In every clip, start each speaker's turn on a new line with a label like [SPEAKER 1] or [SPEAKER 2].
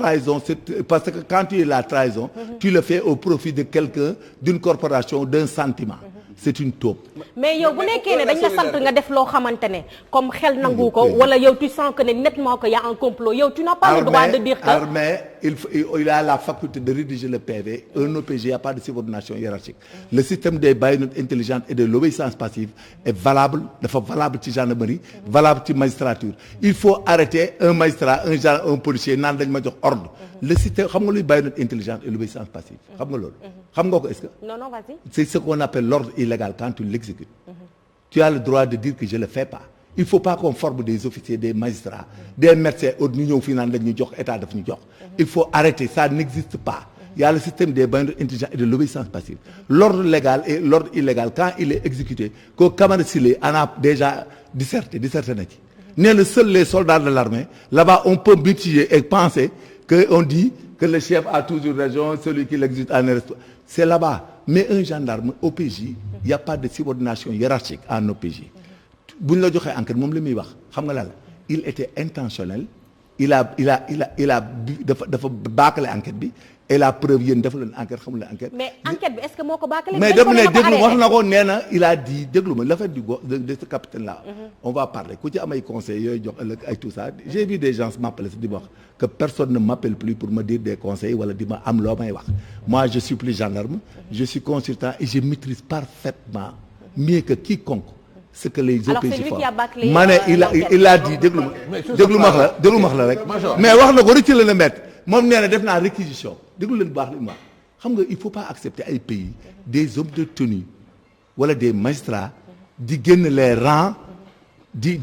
[SPEAKER 1] trahison, c'est parce que quand tu es la trahison, tu le fais au profit de quelqu'un, d'une corporation, d'un sentiment. C'est une taupe.
[SPEAKER 2] mais yow bu nekkee ne dañ la sant nga def loo xamante ne comme xel nangu ko wala yow tu sens que ne nettement que y a un complot yow tu n'as pas le droit de dire que.
[SPEAKER 1] Armée, il a la faculté de rédiger le PV. Un OPG, il n'y a pas de subordination hiérarchique. Le système des baïonnettes intelligentes et de l'obéissance passive est valable, valable ci gendarmerie, valable ci magistrature. Il faut arrêter un magistrat, un policier naan dañ ma jox ordre. Le système xam nga luy baïonnette intelligente et l'obéissance passive. Xam nga loolu. Xam nga ko est-ce que.
[SPEAKER 2] Non, vas-y.
[SPEAKER 1] C'est ce qu'on appelle l'ordre illégal quand tu l'exécutes. Tu as le droit de dire que je le fais pas. Il faut pas qu'on forme des officiers, des magistrats, des médecins ñu ñëw fii naan dañuy jox état daf ñu jox. Il faut arrêter, ça n'existe pas. Il y a le système des baïonnettes intelligentes et de l'obéissance passive. L'ordre légal et l'ordre illégal quand il est exécuté, que Camara Sile en a déjà disserté na ci. Nee na seuls les soldats de l'armée, là-bas on peut mitiger et penser que on dit que le chef a toujours raison, celui qui l'exécute en reste. C'est là-bas. Mais un gendarme OPJ, il n'y a pas de subordination hiérarchique en OPJ. bu ñu la joxee enquête moom li muy wax xam nga lan la il était intentionnel il a dafa bâclé enquête bi et la preuve yéen dafa leen enquête xamul leen enquête.
[SPEAKER 2] mais enquête bi est-ce que moo ko bâclé.
[SPEAKER 1] mais dama ne déglu wax na ko nee na il a dit déglu ma l'affaire de ce capitaine là. On va parler ku ci am ay conseils yooyu jox ëllëg ay tout ça j'ai vu des gens m'appeler di ma wax que personne ne m'appelle plus pour me dire des conseils wala di ma am loo may wax. Moi je suis plus gendarme je suis consultant et je maîtrise parfaitement mieux que quiconque ce que les OPJ font. Ma ne il a dit déglu ma wax la rek. mais wax na ko rëcc la mettre moom nee na def naa réquisition déglu leen bu baax li mu wax xam nga il faut pas accepter ay pays des hommes de tenue wala des magistrats di génn les rangs di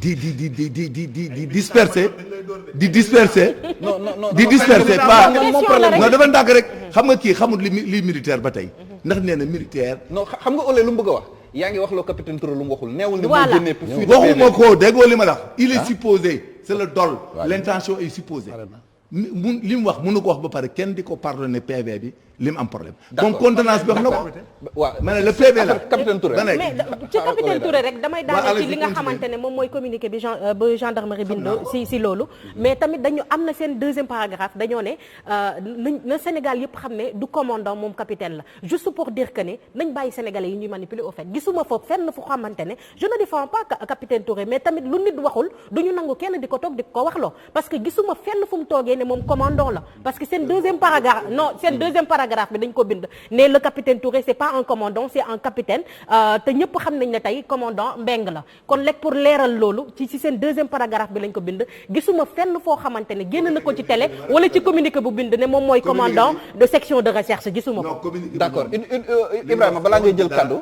[SPEAKER 1] disperser pas non dafa ndàgg rek xam nga kii xamul li militaire ba tey ndax nee na militaire.
[SPEAKER 3] non xam nga Olé lu mu bëgg a wax. yaa ngi wax loo capitaine Touré lu mu waxul neewul ni moo génnee pour fuite
[SPEAKER 1] waxuma ko déggoo li ma la il est supposé c'est le dol l'intention est supposée li mu wax mënu ko wax ba pare kenn di ko pardonner PV bi li mu am problème comme contenance bi wax na ko waaw ma ne le PV la
[SPEAKER 3] capitaine Touré
[SPEAKER 2] mais ci capitaine Touré rek damay daane ci li nga xamante ne moom mooy communiqué bi ba gendarmerie bind si loolu mais tamit dañu am na seen deuxième paragraphe dañoo ne na Sénégal yëpp xam ne du commandant moom capitaine la juste pour dire que ne nañ bàyyi sénégalais yi ñuy manipuler au fait gisuma foofu fenn fu xamante ne je ne défends pas capitaine Touré mais tamit lu nit waxul duñu nangu kenn di ko toog di ko waxloo parce que gisuma fenn fu mu toogee ne moom commandant la parce que seen deuxième paragraphe bi dañ ko bind ne le capitaine Touré c'est pas un commandant c'est un capitaine te ñëpp xam nañ ne tey commandant Mbeng la kon lekk pour leeral loolu ci seen deuxième paragraphe bi lañ ko bind gisuma fenn foo xamante ne génn na ko ci télé wala ci communiqué bu bind ne moom mooy commandant de section de recherche gisuma ko.
[SPEAKER 3] d'accord Ibrahima balaa ngay jël kaddu.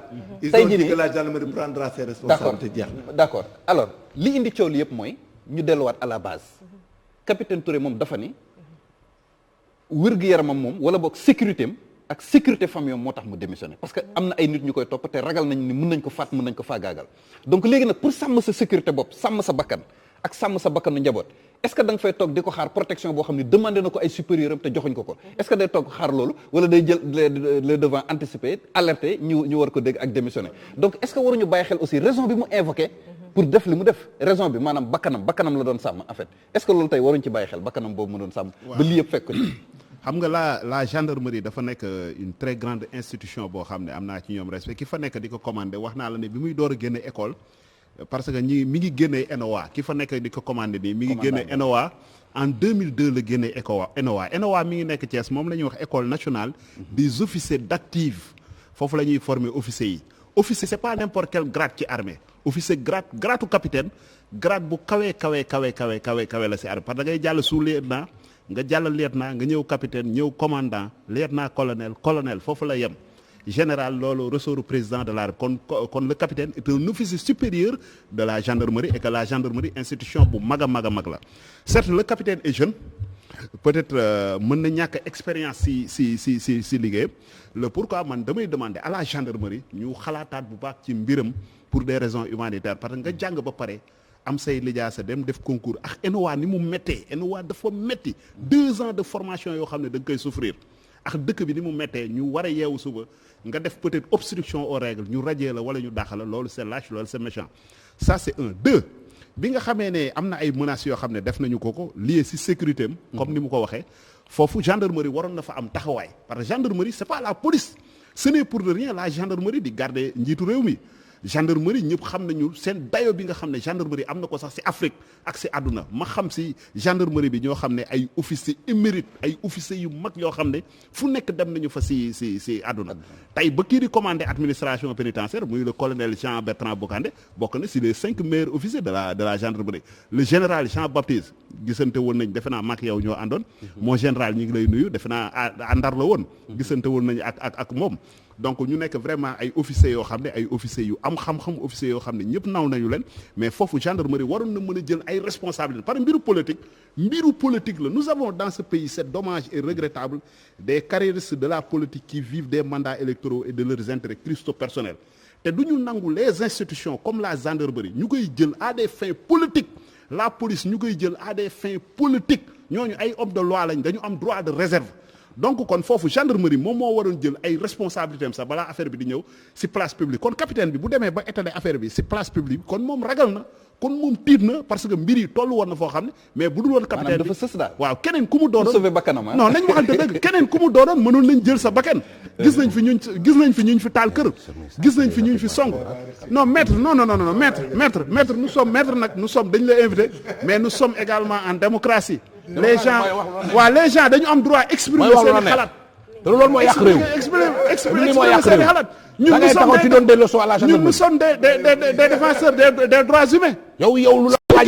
[SPEAKER 3] tey jii nii
[SPEAKER 1] que la gendarmerie prendra ses responsabilités jeex na.
[SPEAKER 3] d'accord alors li indi coow li yëpp mooy ñu delluwaat à la base capitaine Touré moom dafa ni wér-gu-yaramam moom wala boog sécurité am ak sécurité famille moo tax mu démissionné parce que am na ay nit ñu koy topp te ragal nañ ni mën nañ ko faat mën nañ ko faagaagal donc léegi nag pour sàmm sa sécurité bopp sàmm sa bakkan ak sàmm sa bakkanu njaboot est-ce que da nga fay toog di ko xaar protection boo xam ne demandé na ko ay supérieur am te joxuñ ko est-ce que day toog xaar loolu wala day jël le devant anticiper alerter ñu war ko dégg ak démissionné donc est-ce que waruñu bàyyi xel aussi raison bi mu invoqué pour def li mu def raison bi maanaam bakkanam la doon sàmm en fait est-ce que loolu tey waruñ ci bàyyi xel bakkanam boobu mu doon sàmm ba lii yëpp fekk ko
[SPEAKER 4] xam nga la gendarmerie dafa nekk une très grande institution boo xam ne am naa ci ñoom respect ki fa nekk di ko commandé wax naa la ne bi muy door a génne école parce que mi ngi génnee ENOA ki fa nekk di ko commandé nii mi ngi génne ENOA en 2002 la génnee ENOA mi ngi nekk Thiès moom la ñuy wax école nationale des officiers d'active foofu la ñuy former officiers yi officier c'est pas n'importe quel grade ci armée officier grade capitaine grade bu kawe la ci armée parce que da ngay jàll sous-lieutenant nga jàll lieutenant nga ñëw capitaine ñëw commandant lieutenant colonel foofu la yem général loolu ressort président de la République kon le capitaine est un officier supérieur de la gendarmerie et que la gendarmerie institution bu mag a mag la certes le capitaine est jeune peut-être mën na ñàkk expérience si liggéey le pourquoi man damay demander à la gendarmerie ñu xalaataat bu baax ci mbiram pour des raisons humanitaires parce que nga jàng ba pare am say lijaasa dem def concours ak ENOA ni mu méttee ENOA dafa métti 2 ans de formation yoo xam ne da nga koy souffrir ak dëkk bi ni mu méttee ñu war a yeewu suba nga def peut-être obstruction aux règles ñu rajee la wala ñu dàq la loolu c'est lâche loolu c'est méchant ça c'est 1 2 bi nga xamee ne am na ay menaces yoo xam ne def nañu ko lié ci sécurité am comme ni mu ko waxee foofu gendarmerie waroon na fa am taxawaay parce que gendarmerie c'est pas la police ce n'est pour rien la gendarmerie di garder njiitu réew mi gendarmerie ñëpp xam nañu seen dayo bi nga xam ne gendarmerie am na ko sax ci Afrique ak ci àdduna ma xam ci gendarmerie bi ñoo xam ne ay officiers émérites ay officiers yu mag yoo xam ne fu nekk dem nañu fa ci àdduna tey ba kii di commandé administration pénitentiaire muy le colonel Jean Bertrand Bocandé bokk na ci les 5 meilleurs officiers de la gendarmerie le général Jean Baptiste gisante woon nañ defe naa mag yow ñoo àndoon mon général ñi ngi lay nuyu defe naa àndar la woon gisante woon nañ ak moom donc ñu nekk vraiment ay officiers yoo xam ne ay officiers yu am xam-xam officiers yoo xam ne ñëpp naw nañu leen mais foofu gendarmerie waroon na mën a jël ay responsabilités par mbiru politique la nous avons dans ce pays c'est dommage et regrettable des carriéristes de la politique qui vivent des mandats électoraux et de leurs intérêts christo-personnels te du ñu nangu les institutions comme la gendarmerie ñu koy jël à des fins politiques la police ñu koy jël à des fins politiques ñooñu ay hommes de loi lañ dañu am droit de réserve donc kon foofu gendarmerie moom moo waroon jël ay responsabilités am sax balaa affaire bi di ñëw ci place publique kon capitaine bi bu demee ba étaler affaire bi ci place publique kon moom ragal na kon moom tiit na parce que mbir yi tollu woon na foo xam ne mais bu dul woon capitaine bi
[SPEAKER 3] dafa sës daal
[SPEAKER 4] waaw keneen ku mu doonoon
[SPEAKER 3] sauver bakkanam
[SPEAKER 4] non nañ waxante dëgg keneen ku mu doonoon mënoon nañ jël sa bakkan gis nañ fi ñuñ fi taal kër gis nañ fi ñuñ fi song non maître non maître nous sommes dañ la invité mais nous sommes également en démocratie les gens dañu am droit exprimer seen xalaat
[SPEAKER 5] te loolu mooy yàq réew
[SPEAKER 4] exprimer seen xalaat ñun nous sommes des défenseurs des droits humains
[SPEAKER 5] yow lu la waaj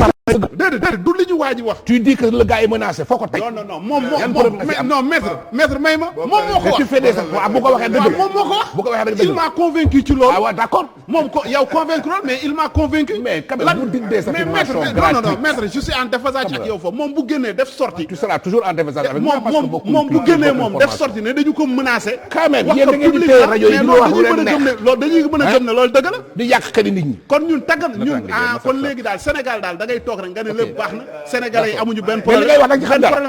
[SPEAKER 4] déedéet du li ñu waaj wax
[SPEAKER 5] tu dis que le gars est menacé foo ko teg
[SPEAKER 4] non moom maître may ma moom moo ko wax
[SPEAKER 5] tu fais des waaw bu ko waxee dëgg
[SPEAKER 4] moom moo ko wax
[SPEAKER 5] bu ko waxee dëgg
[SPEAKER 4] il m'a convaincu ci loolu
[SPEAKER 5] waaw d'accord
[SPEAKER 4] moom ko yow convaincre loolu mais il m'a convaincu
[SPEAKER 5] mais quand même bu dig des affirmations
[SPEAKER 4] non maître je suis en déphasage ak yow foofu moom bu génnee def sortie
[SPEAKER 5] tu seras toujours en déphasage avec moi parce que
[SPEAKER 4] moom bu génnee moom def sortie ne dañu ko menacé
[SPEAKER 5] quand même yéen da ngeen di téye rajo yi di wax lu leen neex
[SPEAKER 4] loolu dañuy mën a gëm ne loolu dëgg la
[SPEAKER 5] di yàq xel nit ñi
[SPEAKER 4] kon ñun taggal ñun kon léegi daal Sénégal daal da ngay toog rek nga ne lépp baax na Sénégalais yi amuñu benn problème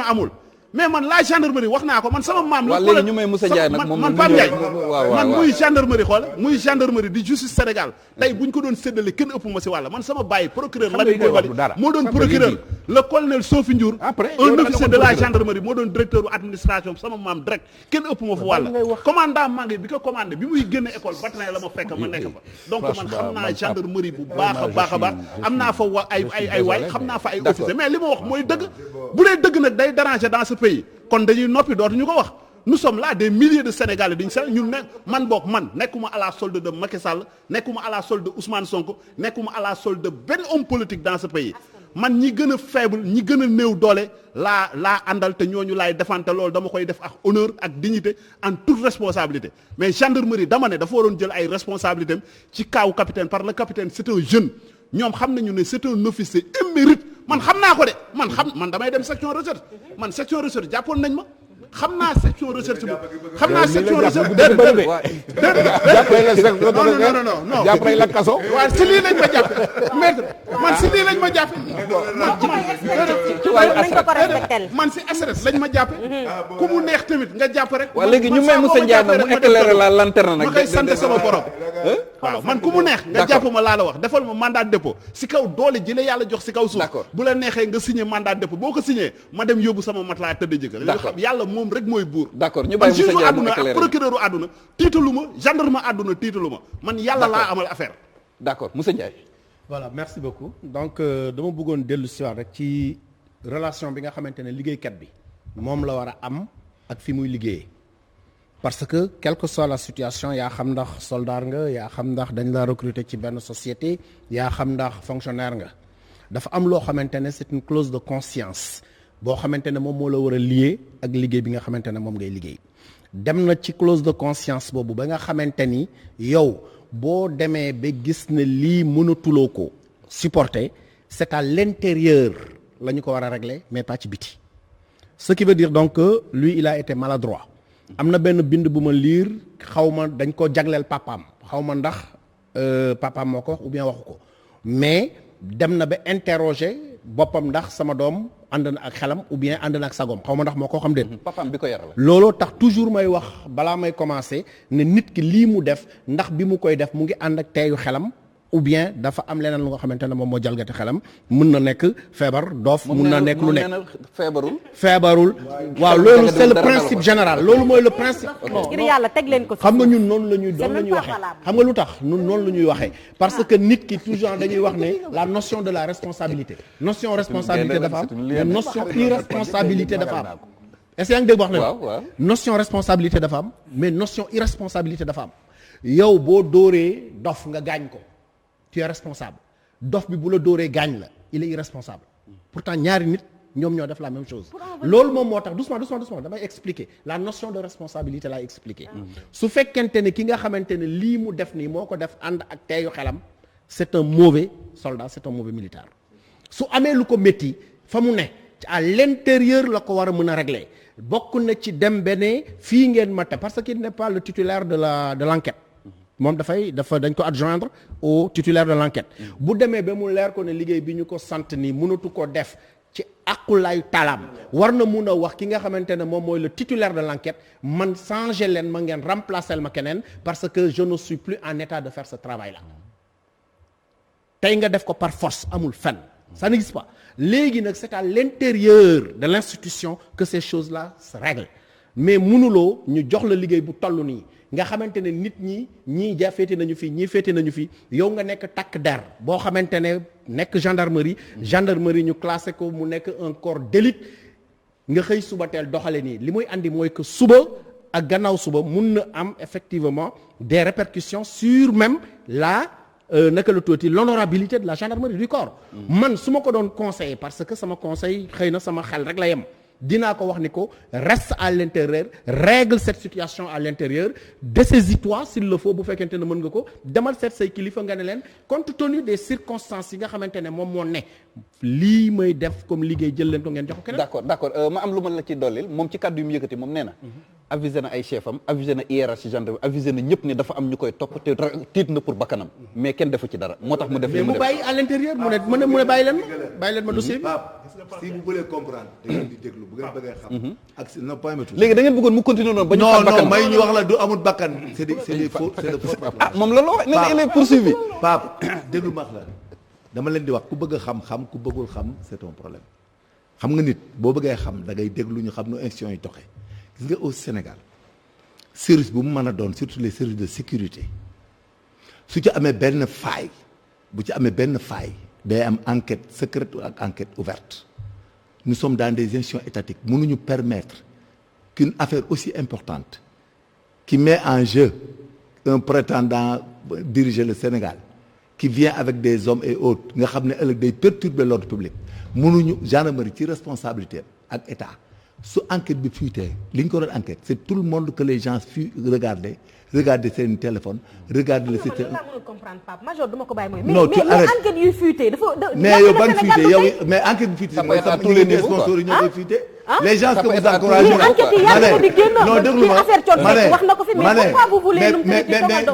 [SPEAKER 4] amul mais man la gendarmerie wax naa ko man sama maam la
[SPEAKER 3] léegi ñu may Moussa Ndiaye nag moom
[SPEAKER 4] man Pape Ndiaye man muy gendarmerie muy gendarmerie di justice Sénégal tey buñ ko doon séddale kenn ëpp ma si wàlla man sama baay procureur Lamine Coulibaly moo doon procureur le colonel Sophie Ndiour un officier de la gendarmerie moo doon directeur u administration sama maam direct kenn ëpp ma fa wàlla commandant Mangué bi ko commandé bi muy génne école bataillon la ma fekk ma nekk fa donc man xam naa gendarmerie bu baax a baax am naa fa ay waay xam naa fa ay officier mais li ma wax mooy dëgg bu dee dëgg nag day déranger dans ce pays kon dañuy noppi dootuñu ko wax nous sommes là des milliers de Sénégalais dañu sax ñun man nekkuma à la solde de Macky Sall nekkuma à la solde de Ousmane Sonko nekkuma à la solde de benn homme politique dans ce pays man ñi gën a faible ñi gën a néew doole laa àndal te ñooñu laay defante loolu dama koy def ak honneur ak dignité en toute responsabilité mais gendarmerie dama ne dafa waroon jël ay responsabilités am ci kaawu capitaine par le capitaine c'est un jeune ñoom xam nañu ne c'est un officier émérite man xam naa ko de man damay dem section recherche jàppoon nañ ma xam naa section recherche bu xam naa section recherche déedéet non
[SPEAKER 5] jàppale la kaso
[SPEAKER 4] waaw si lii lañ ma jàppe maître man si lii lañ ma jàppe man si SRS lañ ma jàppe ku mu neex tamit nga jàpp rek
[SPEAKER 3] waaw léegi ñu may Moussa Ndiaye nag mu éclairer la lanterne nag
[SPEAKER 4] ma koy sant sama borom waaw man ku mu neex nga jàpp ma laa la wax defal ma mandat de dépôt si kaw doole ji la yàlla jox si kaw suuf bu la neexee nga signé mandat de dépôt boo ko signé ma dem yóbbu sama matelas tëdd jëkkër nga xam yàlla moom rek mooy buur
[SPEAKER 3] d'accord ñu bàyyi Moussa Ndiaye mu éclairer
[SPEAKER 4] procureur u àdduna tiitalu ma gendarme àdduna tiitalu ma man yàlla laa amal affaire
[SPEAKER 3] d'accord Moussa Ndiaye
[SPEAKER 6] voilà merci beaucoup donc dama bëggoon dellu si waat rek ci relation bi nga xamante ne liggéeykat bi moom la war a am ak fi muy liggéeyee parce que quelle que soit la situation yaa xam ndax soldat nga yaa xam ndax dañ la recruter ci benn société yaa xam ndax fonctionnaire nga dafa am loo xamante ne c'est une clause de conscience boo xamante ne moom moo la war a lié ak liggéey bi nga xamante ne moom ngay liggéey dem na ci clause de conscience boobu ba nga xamante ni yow boo demee ba gis ne lii mënatuloo ko supporter c'est à l'intérieur la ñu ko war a régler mais pas ci biti ce qui veut dire donc que lui il a été maladroit am na benn bind bu ma liir xaw ma dañ ko jagleel papaam xaw ma ndax papaam moo ko wax ou bien waxu ko mais dem na ba interroger boppam ndax sama doom ànd na ak xelam ou bien ànd na ak sagoom xaw ma ndax moo ko xam déet.
[SPEAKER 3] papaam bi ko yar la.
[SPEAKER 6] looloo tax toujours may wax balaa may commencer ne nit ki lii mu def ndax bi mu koy def mu ngi ànd ak teeyu xelam ou bien dafa am leneen lu nga xamante ne moom moo jalgati xelam mën na nekk feebar doof mën na nekk lu nekk feebarul waaw loolu c'est le principe général loolu mooy le principe
[SPEAKER 2] ngir yàlla teg leen ko
[SPEAKER 6] xam nga ñun noonu la ñuy waxee xam nga lu tax ñun noonu la ñuy waxee parce que nit ki toujours dañuy wax ne la notion de la responsabilité dafa am mais notion irresponsabilité dafa am est-ce que yaa ngi dégg wax na notion responsabilité dafa am mais notion irresponsabilité dafa am yow boo dóoree dof nga gaañ ko tu es responsable dof bi bu la dóoree gaañ la il est irresponsable pourtant ñaari nit ñoom ñoo def la même chose loolu moom moo tax doucement damay expliquer la notion de responsabilité laay expliquer su fekkente ne ki nga xamante ne lii mu def nii moo ko def ànd ak teeyu xelam c'est un mauvais soldat c'est un mauvais militaire su amee lu ko métti fa mu ne à l'intérieur la ko war a mën a régler bokk na ci dem bene fii ngeen mate parce qu'il n'est pas le titulaire de l'enquête moom dañ ko adjoindre au titulaire de l'enquête bu demee ba mu leer ko ne liggéey bi ñu ko sant ni mënatu ko def ci aqulaayu talaam war na mun a wax ki nga xamante ne moom mooy le titulaire de l'enquête man changer leen ma ngeen remplacer ma keneen parce que je ne suis plus en état de faire ce travail là tey nga def ko par force amul fenn ça n'existe pas léegi nag c'est à l'intérieur de l'institution que ces choses-là se règlent mais mënuloo ñu jox la liggéey bu toll nii nga xamante ne nit ñii féete nañu fi ñii féete nañu fi yow nga nekk takk der boo xamante ne nekk gendarmerie ñu classé ko mu nekk un corps d'élite nga xëy suba teel doxale nii li muy andi mooy que suba ak gannaaw suba mun na am effectivement des répercussions sur même naka la tuuti l'honorabilité de la gendarmerie du corps man su ma ko doon conseiller parce que sama conseil xëy na sama xel rek la yem dinaa ko wax ni ko reste à l'intérieur règle cette situation à l'intérieur dessaisis-toi s'il le faut bu fekkente ne mën nga ko demal seet say kilifa nga ne leen compte tenu des circonstances yi nga xamante ne moom moo ne lii may def comme liggéey jël leen ko ngeen jox ko keneen.
[SPEAKER 3] d'accord ma am lu ma la ci dollil moom ci kàddu yu mu yëkkati moom nee na avisé na ay chef am avisé na hiérarchie gendarme avisé na ñëpp ne dafa am ñu koy topp te tiit na pour bakkanam mais kenn defu ci dara moo tax mu def li mu def
[SPEAKER 6] mais mu bàyyi à l'intérieur mu ne bàyyi leen ma dossier bi.
[SPEAKER 1] si vous voulez comprendre da ngeen di déglu bu ngeen bëggee xam. ak si non pas
[SPEAKER 3] léegi da ngeen bëggoon mu continuer noonu. ba ñu faat bakkan
[SPEAKER 1] non may ñu wax la du amul bakkan. c'est des faux c'est de faux.
[SPEAKER 3] moom la loo wax nee na il est poursuivi.
[SPEAKER 1] Pape déglu ma wax la dama leen di wax ku bëgg a xam ku bëggul xam c'est un problème xam nga nit boo bëggee xam da ngay déglu ñu xam nu institution yi doxee gis nga au Sénégal service bu mu mën a doon surtout les services de sécurité su ci amee benn faille day am enquête secrète ak enquête ouverte nous sommes dans des institutions étatiques mënuñu permettre qu'une affaire aussi importante qui met en jeu un prétendant diriger le Sénégal qui vient avec des hommes et autres nga xam ne ëllëg day perturber l'ordre public mënuñu gendarmerie ci responsabilité ak état su enquête bi fuitee li ñu ko doon enquête c'est tout le monde que les gens regarder seen téléphone regarder le système.
[SPEAKER 2] comprendre Pape Major duma ko bàyyi mooy.
[SPEAKER 1] non tu arrêtes
[SPEAKER 2] mais enquête yuy fuité dafa.
[SPEAKER 1] mais yow ban fuité yow mais enquête bi fuité mooy sax ñi ngi sponsors yi ñoo koy fuité. les gens que vous encouragez non déglu ma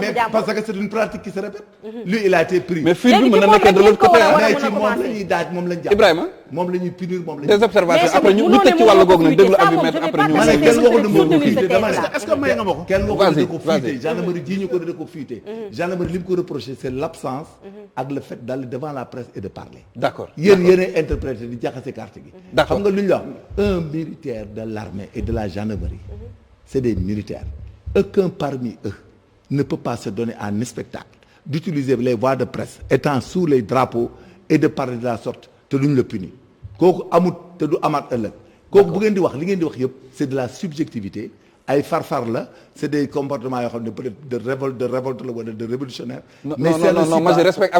[SPEAKER 1] mais parce que c'est une pratique qui se répète. lui il a été pris.
[SPEAKER 3] mais fil bi mën na nekkee de l'autre côté
[SPEAKER 1] mais ci moom la ñuy daaj moom lañ jàpp.
[SPEAKER 3] Ibrahima
[SPEAKER 1] moom la ñuy punir moom la ñuy.
[SPEAKER 3] des observations après ñu tëj ci wàllu googu nag déglu avis maître après ñu.
[SPEAKER 1] ma ne kenn waxul ne moo ko fuité dama ne
[SPEAKER 4] est-ce que may nga ma ko.
[SPEAKER 1] kenn waxul ne da ko fuité gendarmerie ji ñu ko da ko fuité. gendarmerie li mu ko reproché c'est l'absence ak le fait d'aller devant la presse et de parler.
[SPEAKER 3] d'accord
[SPEAKER 1] yéen interprété di jaxase carte gi.
[SPEAKER 3] d'accord
[SPEAKER 1] xam nga lu ñu la wax un militaire de l'armée et de la gendarmerie c'est des militaires aucun parmi eux ne peut pas se donner en spectacle d'utiliser les voies de presse étant sous les drapeaux et de parler de la sorte te duñ la punir kooku amut te du amaat ëllëg kooku bu ngeen di wax li ngeen di wax yëpp c'est de la subjectivité ay farfar la c'est des comportements yoo xam ne peut-être de révolte la wala de révolutionnaire. mais
[SPEAKER 3] non moi je respecte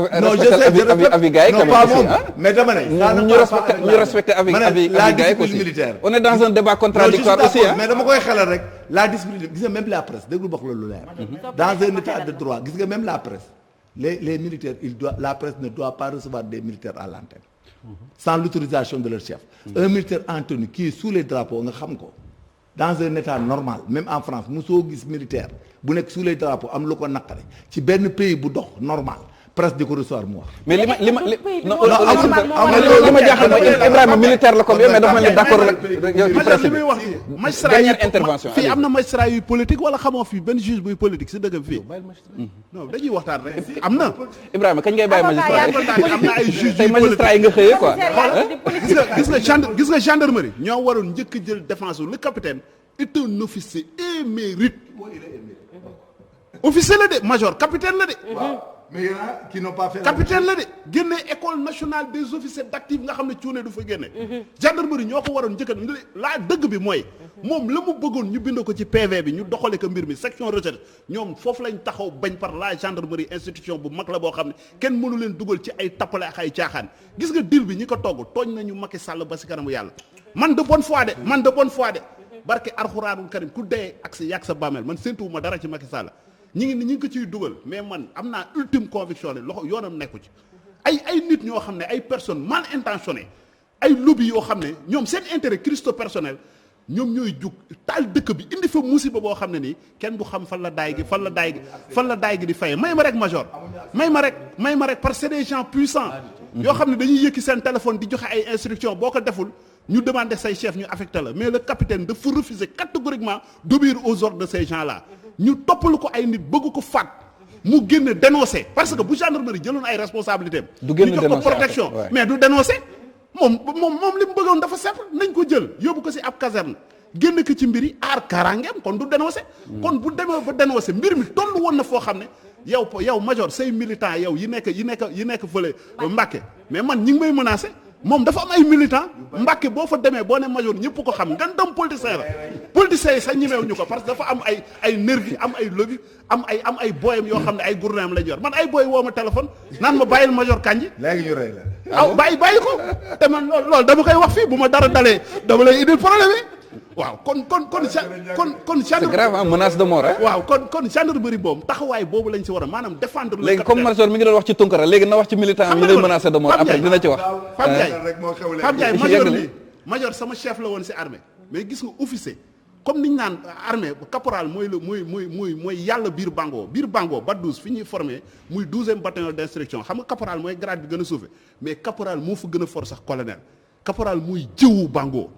[SPEAKER 3] avis gars yi
[SPEAKER 1] non pas moom mais dama ne.
[SPEAKER 3] ñu respecter avis gars yi aussi
[SPEAKER 1] militaire.
[SPEAKER 3] on est dans un débat contradictoire aussi
[SPEAKER 1] mais dama koy xelal rek la discipline gis nga même la presse déglu wax loolu leer. dans un état de droit gis nga même la presse les militaires la presse ne doit pas recevoir des militaires à l'antenne sans l'autorisation de leur chef. un militaire en tenue qui est sous les drapeaux nga xam ko. dans un état normal même en France mosoo gis militaire bu nekk sous les drapeaux am lu ko naqare ci benn pays bu dox normal presse di ko recevoir mu wax.
[SPEAKER 3] mais li ma
[SPEAKER 2] li
[SPEAKER 3] ma jaaxal mooy Ibrahima militaire la comme yow mais dafa mel ni d'accord rek yow ci presse
[SPEAKER 4] li
[SPEAKER 3] bi
[SPEAKER 4] muy wax nii magistrat
[SPEAKER 3] dernière intervention
[SPEAKER 4] fii am na magistrat yuy politique wala xamoo fii benn juge buy politique si dëgg fii non dañuy waxtaan rek am na
[SPEAKER 3] Ibrahima kañ ngay bàyyi magistrat yi
[SPEAKER 4] am na ay juge
[SPEAKER 3] tey
[SPEAKER 4] yuy
[SPEAKER 3] magistrat yi nga xëyee quoi
[SPEAKER 4] gis nga gendarmerie ñoo waroon njëkk jël défense le capitaine est un officier émérite officier la de major capitaine la de
[SPEAKER 1] mais y en a qui n'ont pas fait
[SPEAKER 4] capitaine la de génne école nationale des officiers d'actifs nga xam ne cuune du fa génne gendarmerie ñoo ko waroon njëkkat laa dëgg bi mooy moom la mu bëggoon ñu bind ko ci PV bi ñu doxale ko mbir mi section recherche ñoom foofu lañ taxaw bañ par la gendarmerie institution bu mag la boo xam ne kenn mënu leen dugal ci ay tappale ak ay caaxaan gis nga deal bi ñi ko togg tooñ nañu Macky Sall ba si kanamu yàlla man de bonne foi de barke Alxuraanul Karim ku dee ak sa yàgg sa bàmmeel man séntuwuma dara ci Macky Sall ñi ngi ko ciy dugal mais man am naa ultime conviction ne loxo yoonam nekku ci ay nit ñoo xam ne ay personnes mal intentionnées ay lobby yoo xam ne ñoom seen intérêt christo personnel ñoom ñooy jug taal dëkk bi indi fa musiba boo xam ne nii kenn du xam fan la daay gi di faye may ma rek major may ma rek parce que c'est des gens puissants yoo xam ne dañuy yëkki seen téléphone di joxe ay instructions boo ko deful ñu demander say chef ñu affecté la mais le capitaine dafa refuser catégoriquement d'obéir aux ordres de ces gens-là ñu toppalu ko ay nit bëgg ko faat mu génn dénoncer parce que bu gendarmerie jëloon ay responsabilités
[SPEAKER 3] du génn
[SPEAKER 4] ñu jox ko protection mais du dénoncer moom li mu bëggoon dafa simple nañ ko jël yóbbu ko ci ab caserne génn ko ci mbiri aar kaaraangeem kon du dénoncer kon bu demee ba dénoncer mbir mi toll woon na foo xam ne yow major say militant yow yi nekk fële Mbàkke mais man ñi ngi may menacer moom dafa am ay militant Mbàkke boo fa demee boo ne major ñëpp ko xam nga dem politicien la politiciens yi sax ñemeew ñu ko parce que dafa am ay nervi am ay lobby am ay booyam yoo xam ne ay gouverneur lañ yor man ay booy woo ma téléphone naan ma bàyyil major Kandji
[SPEAKER 1] léegi ñu rey la
[SPEAKER 4] aw bàyyi ko te man loolu dama koy wax fii bu ma dara dalee dama lay indil problème yi waaw kon
[SPEAKER 3] c'est grave hein, menace de mort hein.
[SPEAKER 4] waaw kon gendarmerie boobu taxawaay boobu lañ si war a maanaam défendre le
[SPEAKER 3] léegi comme major mi ngi doon wax ci Tunkara léegi na wax ci militant yi lay menacé de mort après dina ci wax
[SPEAKER 4] Pape Ndiaye major sama chef la woon si armée mais gis nga officier comme niñ naan armée caporal mooy yàlla biir bango Badous fi ñuy formé muy 12e bataillon d'instruction xam nga caporal mooy grade bi gën a suufe mais caporal moo fa gën a fort sax colonel caporal muy jëwu bango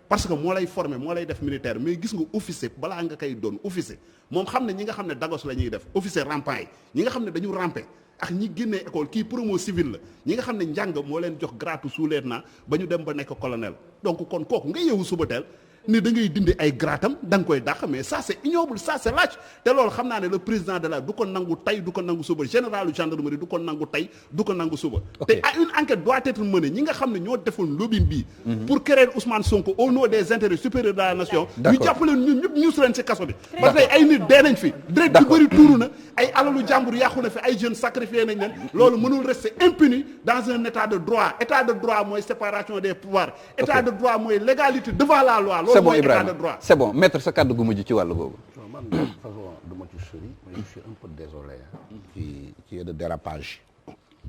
[SPEAKER 4] parce que moo lay formé moo lay def militaire mais gis nga officier balaa nga koy doon officier moom xam ne ñi nga xam ne dagos la ñuy def officier rampant yi ñi nga xam ne dañu rampé ak ñi génnee école kii promo civil la ñi nga xam ne njàng moo leen jox grade sous-lieutenant ba ñu dem ba nekk colonel donc kon kooku nga yeewu suba teel ni da ngay dindi ay gratam da nga koy dàq mais ça c'est ignoble ça c'est lâche te loolu xam naa ne le président de la du ko nangu tey du ko nangu suba général gendarmerie du ko nangu tey du ko nangu suba te une enquête doit être menée ñi nga xam ne ñoo defoon lobbying bii pour créer Ousmane Sonko au nom des intérêts supérieurs de la nation ñu jàppaleen ñun ñëpp ñuus leen ci kaso bi ba tey ay nit dee nañ fi deret yu bëri tuuru na ay alalu jàmbur yàqu na fi ay jeunes sacrifiés nañ leen loolu mënul rester impuni dans un état de droit mooy séparation des pouvoirs état de droit mooy légalité devant la loi.
[SPEAKER 3] C'est bon Ibrahima c'est bon maître sa kàddu gu mujj ci wàllu googu.
[SPEAKER 5] man de toute façon du ma ci sori mais je suis un peu désolé ci de dérapage.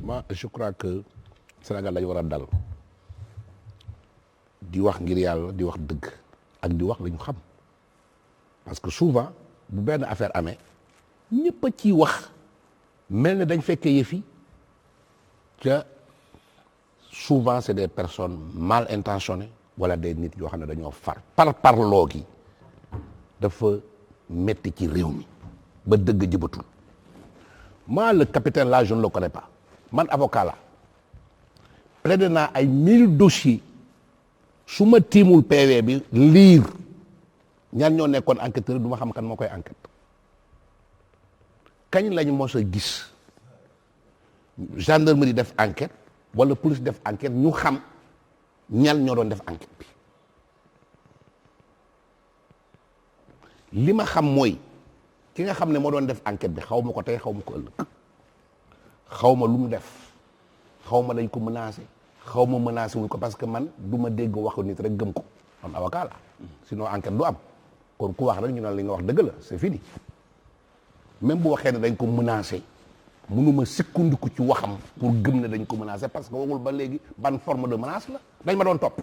[SPEAKER 5] moi je crois que Sénégal dañu war a dal di wax ngir yàlla di wax dëgg ak di wax la ñu xam parce que souvent bu benn affaire amee ñëpp a ciy wax mel ne dañ fekkee yëfi te souvent c'est des personnes mal intentionnées wala des nit yoo xam ne dañoo parloo gi dafa metti ci réew mi ba dëgg jëbatul moi le capitaine là je ne le connais pas man avocat la plaidé naa ay 1000 dossiers su ma tiimul PV bi liir ñan ñoo nekkoon enquêteur du ma xam kan moo koy enquête kañ lañ mos a gis gendarmerie def enquête wala police def enquête ñu xam ñan ñoo doon def enquête bi li ma xam mooy ki nga xam ne moo doon def enquête bi xaw ma ko tey xaw ma ko ëllëg xaw ma lu mu def xaw ma dañ ko menacé xaw ma menacé wuñ ko parce que man du ma dégg waxu nit rek gëm ko man avocat la sinon enquête du am kon ku wax rek ñu ne li nga wax dëgg la c'est fini même bu waxee ne dañ ko menacé mënuma sukkandiku ci waxam pour gëm ne dañ ko menacé parce que waxul ba léegi ban forme de menace la dañ ma doon topp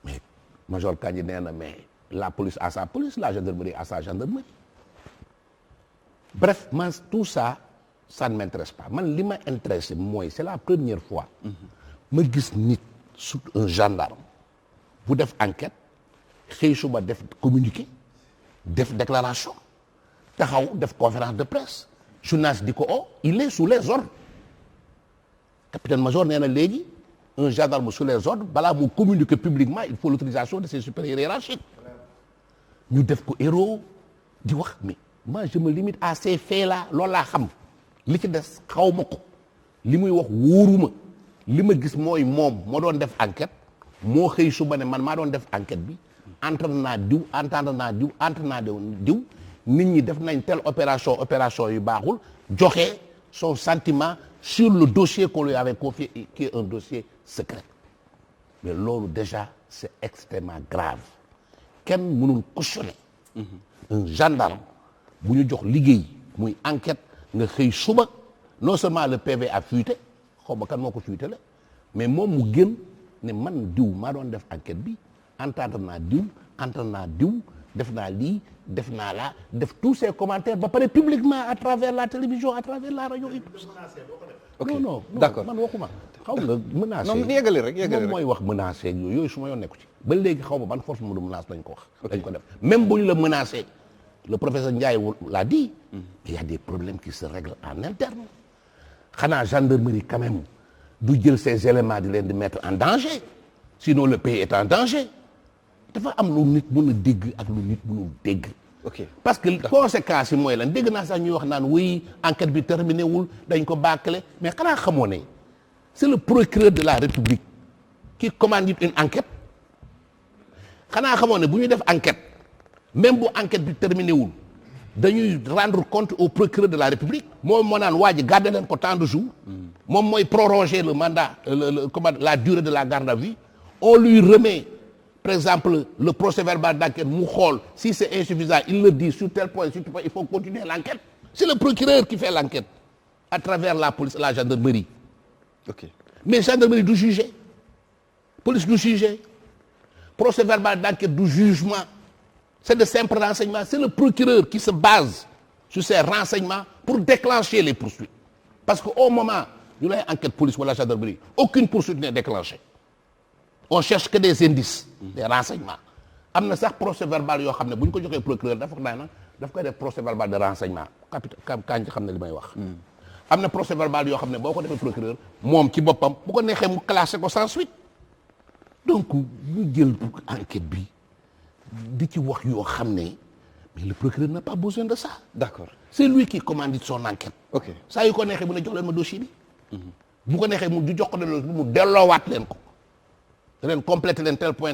[SPEAKER 5] mais major Kandji nee na mais la police à sa police la gendarmerie à sa gendarmerie bref man tout ça ça ne m'intéresse pas man li ma intéressé mooy c'est la première fois ma gis nit surtout un gendarme bu def enquête xëy suba def communiqué def déclaration taxaw def conférence de presse journaliste di ko il est sous les ordres capitaine major nee na léegi un gendarme sous les ordres balaa mu communiquer publiquement il faut l'autorisation de ses supérieurs hiérarchiques ñu def ko héros di wax mais moi je me limite à ces faits là loolu laa xam li ci des xaw ma ko li muy wax wóoruma li ma gis mooy moom moo doon def enquête moo xëy suba ne man maa doon def enquête bi entendre naa diw nit ñi def nañ telle opération yu baaxul joxe son sentiment sur le dossier qu'on lui avait confié qui est un dossier secret mais loolu déjà c'est extrêmement grave kenn mënul cautionner un gendarme bu ñu jox liggéey muy enquête nga xëy suba non seulement le PV a fuité xaw ma kan moo ko fuité la mais moom mu gën ne man diw maa doon def enquête bi entendre naa diw def naa lii def naa la def tous ces commentaires ba pare publiquement à travers la télévision à travers la radio et tout ça.
[SPEAKER 3] ok
[SPEAKER 5] non
[SPEAKER 3] d'accord
[SPEAKER 5] man waxuma xaw nga menacé
[SPEAKER 3] non yeggali rek
[SPEAKER 5] moom mooy wax menacé yooyu su ma yoon nekku ci ba léegi xaw ma ban force mu menace lañ ko wax dañ ko def même bu ñu la menacé le professeur Ndiaye l'a dit il y a des problèmes qui se règlent en interne xanaa gendarmerie quand même du jël ces éléments di leen di mettre en danger sinon le pays est en danger dafa am lu nit mën a dégg ak lu nit mënul dégg.
[SPEAKER 3] ok
[SPEAKER 5] parce que conséquences yi mooy lan dégg naa sax ñuy wax naan oui enquête bi terminé wul dañ ko bâclé mais xanaa xamoo ne c'est le procureur de la République qui commandite une enquête xanaa xamoo ne bu ñuy def enquête même bu enquête bi terminé wul dañuy rendre compte au procureur de la République moom moo naan waa ji garder leen ko tant de jours moom mooy prolonger le mandat la durée de la garde à vue on lui remet par exemple le procès-verbal d'enquête mu xool si c'est insuffisant il le dit sur tel point il faut continuer l'enquête c'est le procureur qui fait l'enquête à travers la police la gendarmerie
[SPEAKER 3] ok
[SPEAKER 5] mais gendarmerie du juger police du juger procès-verbal d'enquête du jugement c'est de simples renseignements c'est le procureur qui se base sur ces renseignements pour déclencher les poursuites parce que au moment ñu lay enquête police wala gendarmerie aucune poursuite n'est déclenchée on cherche que des indices des renseignements am na sax procès verbal yoo xam ne bu ñu ko joxee procureur dafa daf koy def procès verbal de renseignement capitaine kañ xam ne li may wax am na procès verbal yoo xam ne boo ko defee procureur moom ci boppam bu ko neexee mu classé ko sans suite donc ñu jël enquête bi di ci wax yoo xam ne mais le procureur n'a pas besoin de ça
[SPEAKER 3] d'accord
[SPEAKER 5] c'est lui qui commandite son enquête
[SPEAKER 3] ok
[SPEAKER 5] saa yu ko neexee mu ne jox leen ma dossier bi bu ko neexee mu jox ko ne mu delloowaat leen ko da leen complété leen tel point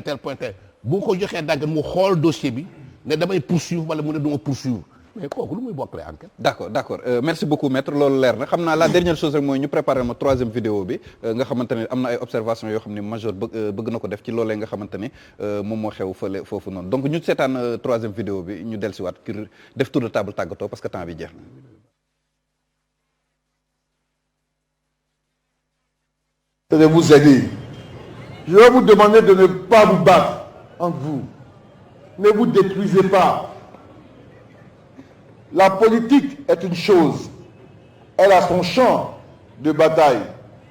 [SPEAKER 5] bu ko joxee dagg mu xool dossier bi ne damay poursuivre wala mu ne duma poursuivre mais kooku lu muy bokkale enquête.
[SPEAKER 3] d'accord merci beaucoup maître loolu leer na xam naa la dernière chose rek mooy ñu préparer ma troisième vidéo bi nga xamante ne am na ay observations yoo xam ne major bëgg na ko def ci loolee nga xamante ne moom moo xew fële foofu noonu donc ñu seetaan troisième vidéo bi ñu dellusiwaat pour def tour de table tàggatoo parce que temps bi jeex na.
[SPEAKER 7] de vous aider. Je vais vous demander de ne pas vous battre entre vous. Ne vous détruisez pas. La politique est une chose. Elle a son champ de bataille.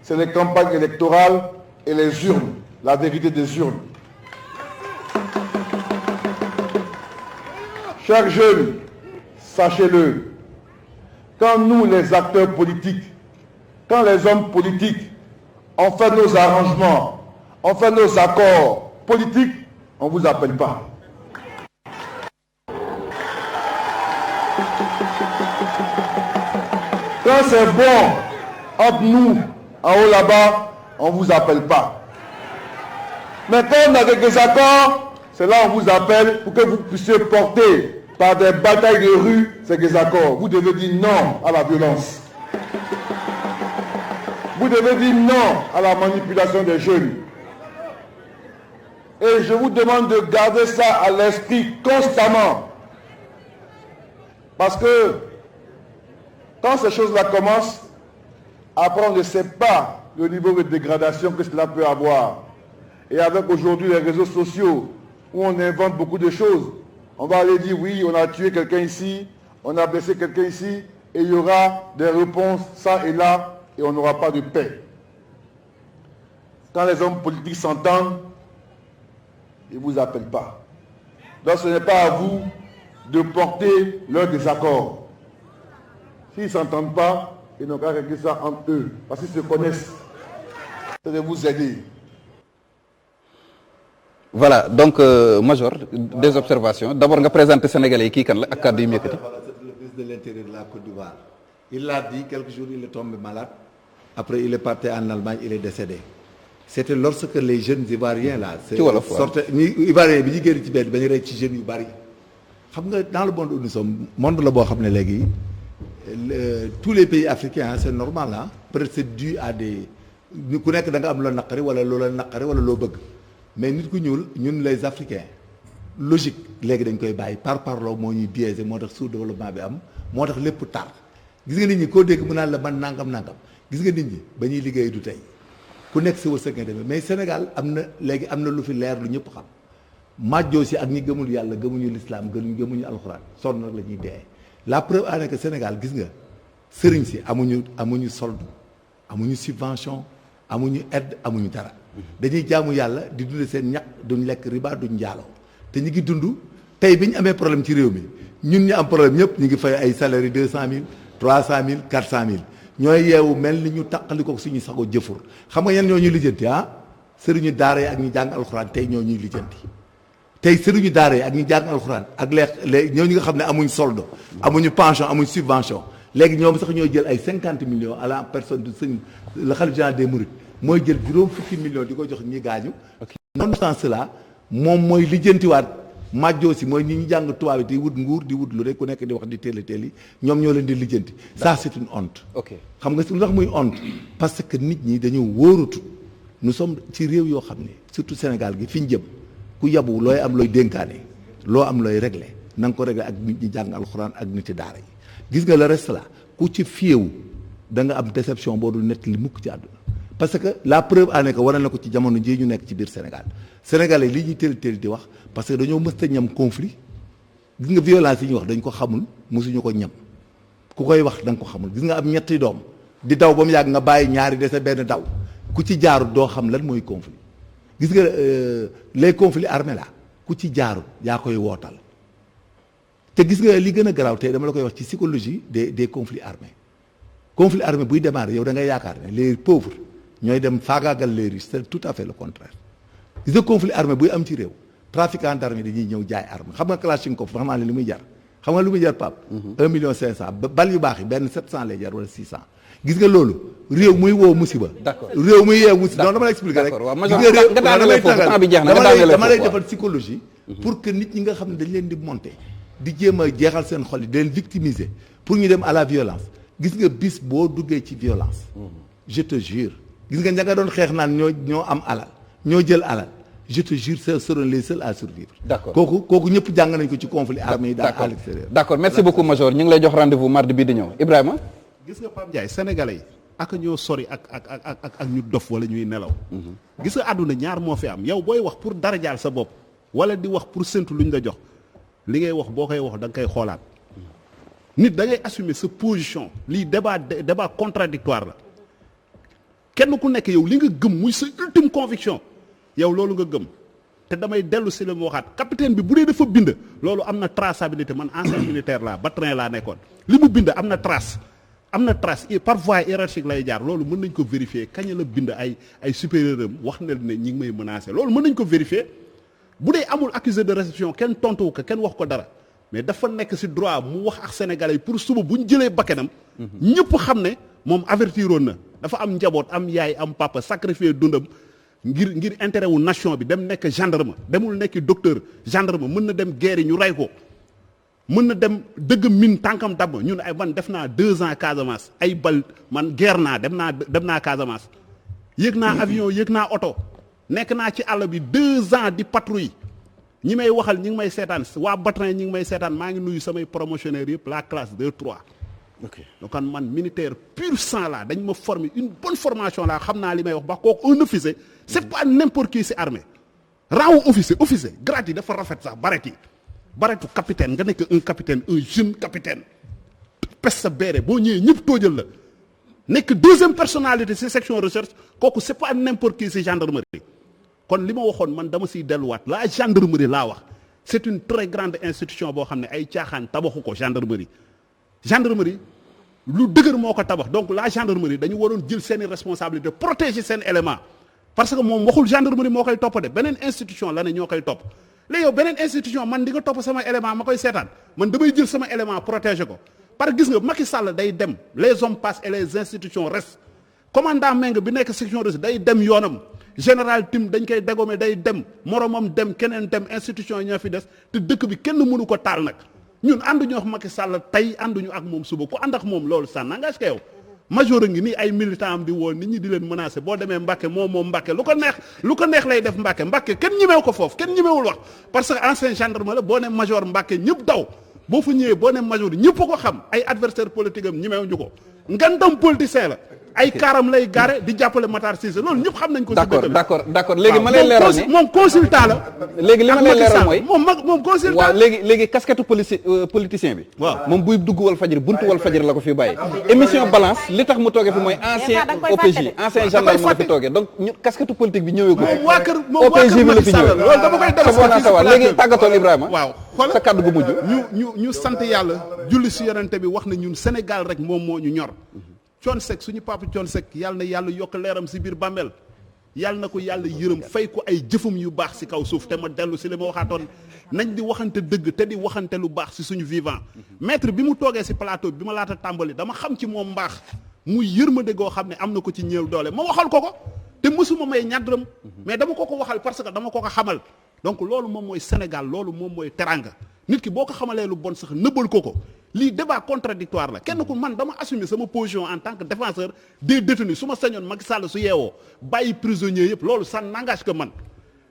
[SPEAKER 7] C'est les campagnes électorales et les urnes. La vérité des urnes. Chers jeunes, sachez-le. Quand nous, les acteurs politiques, quand les hommes politiques, on fait nos arrangements, on fait nos accords politiques, on ne vous appelle pas. Quand c'est bon entre nous, en haut là-bas, on ne vous appelle pas. Mais quand on a des désaccords, c'est là qu'on vous appelle pour que vous puissiez porter par des batailles de rue ces désaccords. Vous devez dire non à la violence. Vous devez dire non à la manipulation des jeunes. Et je vous demande de garder ça à l'esprit constamment. Parce que quand ces choses-là commencent, après on ne sait pas le niveau de dégradation que cela peut avoir. Et avec aujourd'hui les réseaux sociaux, où on invente beaucoup de choses, on va aller dire oui, on a tué quelqu'un ici, on a blessé quelqu'un ici, et il y aura des réponses ça et là et on n'aura pas de paix. Quand les hommes politiques s'entendent, ils ne vous appellent pas. Donc ce n'est pas à vous de porter leur désaccord. S'ils ne s'entendent pas, ils n'ont qu'à régler ça entre eux, parce qu'ils se connaissent. C'est de vous aider.
[SPEAKER 3] Voilà donc Major des observations d'abord nga présenter Sénégalais yi kii kan la ak kàddu yi mu yëkkati.
[SPEAKER 1] Le ministre de l'Intérieur de la Côte d'Ivoire. Il l'a dit, quelques jours il est tombé malade. Après il est parti en Allemagne, il est décédé. C'était lorsque les jeunes Ivoiriens là.
[SPEAKER 3] ci wolof
[SPEAKER 1] sortaient ñi Ivoiriens bi ñu génn ci benn ba ñu rey ci jeunes yu bari. xam nga dans le monde où nous sommes monde la boo xam ne léegi tous les pays africains c'est normal ah peut-être c'est dû à des ku nekk da nga am loo naqari wala loola naqari wala loo bëgg mais nit ku ñuul ñun les Africains logique léegi dañ koy bàyyi par parloo moo ñuy biaisé moo tax sous-développement bi am moo tax lépp tar gis nga nit ñi koo dégg mu naan la man nangam gis nga nit ñi ba ñuy liggéey du tey ku nekk si wërsëg nga demee mais Sénégal am na léegi am na lu fi leer lu ñëpp xam majjoo si ak ñi gëmul yàlla gëmuñu l'islam gëmuñu alxuraan sonn nag la ñuy dee la preuve en est que Sénégal gis nga sëriñ si amuñu solde amuñu subvention amuñu aide amuñu dara dañuy jaamu yàlla di dund seen ñaq duñ lekk riba duñ njaaloo te ñu ngi dund tey bi ñu amee problème ci réew mi ñun ñu am problème ñëpp ñu ngi fay ay salaire 200 000 300 000 400 000 ñooy yeewu mel ni ñu taqali ko suñu sago jëfur xam nga yan ñoo ñuy lijjanti sëriñu daara yi ak ñu jàng alxuraan tey ñoo ñuy lijjanti tey sëriñu daara yi ak ñu jàng alxuraan ak léegi ñoo ñi nga xam ne amuñ solde amuñu pension amuñ subvention léegi ñoom sax ñoo jël ay 50 millions à la personne de sëñ le khalife général des mourides mooy jël juróom fukki millions di ko jox ñi gaañu nonobstant cela moom mooy lijjantiwaat majjoo si mooy ñi ñu jàng tubaab yi di wut nguur di wut lu rek ku nekk di wax di teel yi ñoom ñoo leen di lijjanti ça c'est une honte xam nga lu tax muy honte parce que nit ñi dañoo wóoratu nous sommes ci réew yoo xam ne surtout Sénégal gi fi ñu jëm ku yabu looy am looy dénkaane loo am looy régler na nga ko régler ak nit ñi jàng alxuraan ak nit ci daara yi gis nga le reste là ku ci fiyewu da nga am déception boo dul nett li mukk ci àdduna parce que la preuve en est que waral na ko ci jamono jii ñu nekk ci biir Sénégal sénégalais li ñuy teel di wax parce que dañoo mës a ñam conflit gis nga violence yi ñuy wax dañ ko xamul mosuñu ko ñam ku koy wax da nga ko xamul gis nga am ñetti doom di daw ba mu yàgg nga bàyyi ñaari dese benn daw ku ci jaaru doo xam lan mooy conflit gis nga les conflits armés là ku ci jaaru yaa koy wootal te gis nga li gën a garaaw tey dama la koy wax ci psychologie des conflits armés conflit armé buy démarrer yow da ngay yaakaar ne les pauvres ñooy dem faagaagal les riches c'est tout à fait le contraire gis nga conflit armé buy am ci réew trafiquant d'armes dañuy ñëw jaay arme xam nga Kalachnikov xam naa ne li muy jar xam nga lu muy jar Pape 1 million 500 bal yu baax yi benn 700 lay jar wala 600 gis nga loolu réew muy woo musiba réew muy yeewu musiba dama la expliquer rek gis nga réew dama lay defal psychologie pour que nit ñi nga xam ne dañ leen di monter di jéem a jeexal seen xol yi di leen victimiser pour ñu dem à la violence gis nga bis boo duggee ci violence je te jure gis nga ña nga doon xeex naan ñoo am alal ñoo jël alal je te jure ce seront les seuls à survivre. D'accord kooku ñëpp jàng nañ ko ci conflit armé yi daal à l'extérieur.
[SPEAKER 3] D'accord merci beaucoup Major ñu ngi lay jox rendez-vous mardi bii di ñëw Ibrahima.
[SPEAKER 4] gis nga Pape Ndiaye sénégalais yi ak ñoo sori ak ñu dof wala ñuy nelaw. gis nga àdduna ñaar moo fi am yow booy wax pour darajaal sa bopp wala di wax pour séntu luñ la jox li ngay wax boo koy wax da nga koy xoolaat nit da ngay assumer sa position lii débat contradictoire la kenn ku nekk yow li nga gëm muy sa ultime conviction. yow loolu nga gëm te damay dellu si la mu waxaat capitaine bi bu dee dafa bind loolu am na traçabilité man ancien militaire laa ba train laa nekkoon li mu bind am na trace par voie hiérarchique lay jaar loolu mën nañ ko vérifier kañ la bind ay supérieur am wax na ne ñi ngi may menacer loolu mën nañ ko vérifier bu dee amul accusé de réception kenn tontuwu ko kenn wax ko dara mais dafa nekk si droit mu wax ak sénégalais pour suba bu ñu jëlee bakkanam ñëpp xam ne moom avertiroon na dafa am njaboot am yaay am papa sacrifier dundam ngir intérêt wu nation bi dem nekk gendarme demul nekk docteur gendarme mën na dem guerre yi ñu rey ko mën na dem dëgg min tànkam damm ñun ay man def naa 2 ans Casamance ay bal man guerre naa dem naa Casamance yéeg naa avion yéeg naa oto nekk naa ci àll bi 2 ans di patrouille ñi may waxal ñi ngi may seetaan waa Batrin ñi ngi may seetaan maa ngi nuyu samay promotionnaires yëpp la classe 2-3 ok donc man militaire pur sang la dañ ma former une bonne formation la xam naa li may wax ba kooku un officier c'est pas n'importe qui si armée rang officier grade yi dafa rafet sax baretu capitaine nga nekk un capitaine un jeune capitaine pes sa beere boo ñëwee ñëpp tóojal la nekk deuxième personnalité ci section recherche kooku c'est pas n'importe qui ci gendarmerie. kon li ma waxoon man dama siy delluwaat la gendarmerie laa wax c'est une très grande institution boo xam ne ay caaxaan tabaxu ko gendarmerie lu dëgër moo ko tabax donc la gendarmerie dañu waroon jël seeni responsabilité protéger seen élément parce que moom waxul gendarmerie moo koy topp de beneen institution la ne ñoo koy topp léegi yow beneen institution man di nga topp sama élément ma koy seetaan man damay jël sama élément protéger ko par gis nga Macky Sall day dem les hommes passent et les institutions restent commandant Meng bi nekk section de day dem yoonam général Tim dañ koy dégommer day dem moromam dem keneen dem institution yi ñoo fi des te dëkk bi kenn mënu ko taal nag ñun ànduñu ak Macky Sall tey ànduñu ak moom suba ku ànd ak moom loolu ça n'engage que yow major a ngi nii ay militant am di woo nit ñi di leen menacer boo demee Mbàkke moom Mbàkke lu ko neex lay def Mbàkke kenn ñemew ko foofu kenn ñemewul wax parce que ancien gendarme la boo ne major Mbàkke ñëpp daw boo fa ñëwee boo ne major ñëpp a ko xam ay adversaire politique am ñemew ñu ko ngandam politicien la ay kaaram lay gaare di jàppale Matar Cissé loolu ñëpp xam nañ ko.
[SPEAKER 3] d'accord léegi ma lay leeral ni
[SPEAKER 4] moom consultant la.
[SPEAKER 3] léegi li ma lay leeral mooy
[SPEAKER 4] moom consultant.
[SPEAKER 3] waaw léegi casquette politicien bi. waaw moom buy dugg Walfadjri buntu Walfadjri la ko fi bàyyi. émission balance li tax mu toogee fi mooy ancien OPJ ancien gendarme la fi toogee donc ñu casquette politique bi ñëwee ko.
[SPEAKER 4] moom waa kër Macky Sall loolu dama koy
[SPEAKER 3] def léegi tàggatool Ibrahima.
[SPEAKER 4] waaw
[SPEAKER 3] sa kàddu gu mujj.
[SPEAKER 4] ñu sant yàlla julli si yonente bi wax na ñun Sénégal rek moom moo ñu ñor. Thione Seck suñu papa Thione Seck yàlla na yàlla yokk leeram si biir bàmmeel yàlla na ko yàlla yërëm fay ko ay jëfam yu baax si kaw suuf te ma dellu si li ma waxaatoon nañ di waxante dëgg te di waxante lu baax si suñu vivant maître bi mu toogee si plateau bi ma laata tàmbali dama xam ci moom mbaax muy yërmande goo xam ne am na ko ci ñëw doole ma waxal ko te mësuma may ñàddaram mais dama ko waxal parce que dama ko xamal donc loolu moom mooy Sénégal loolu moom mooy teranga nit ki boo ko xamalee lu bon sax nëbbal ko lii débat contradictoire la kenn ku man dama assumer sama position en tant que défenseur des détenus su ma sañoon Macky Sall su yeewoo bàyyi prisonniers yëpp loolu ça n'engage que man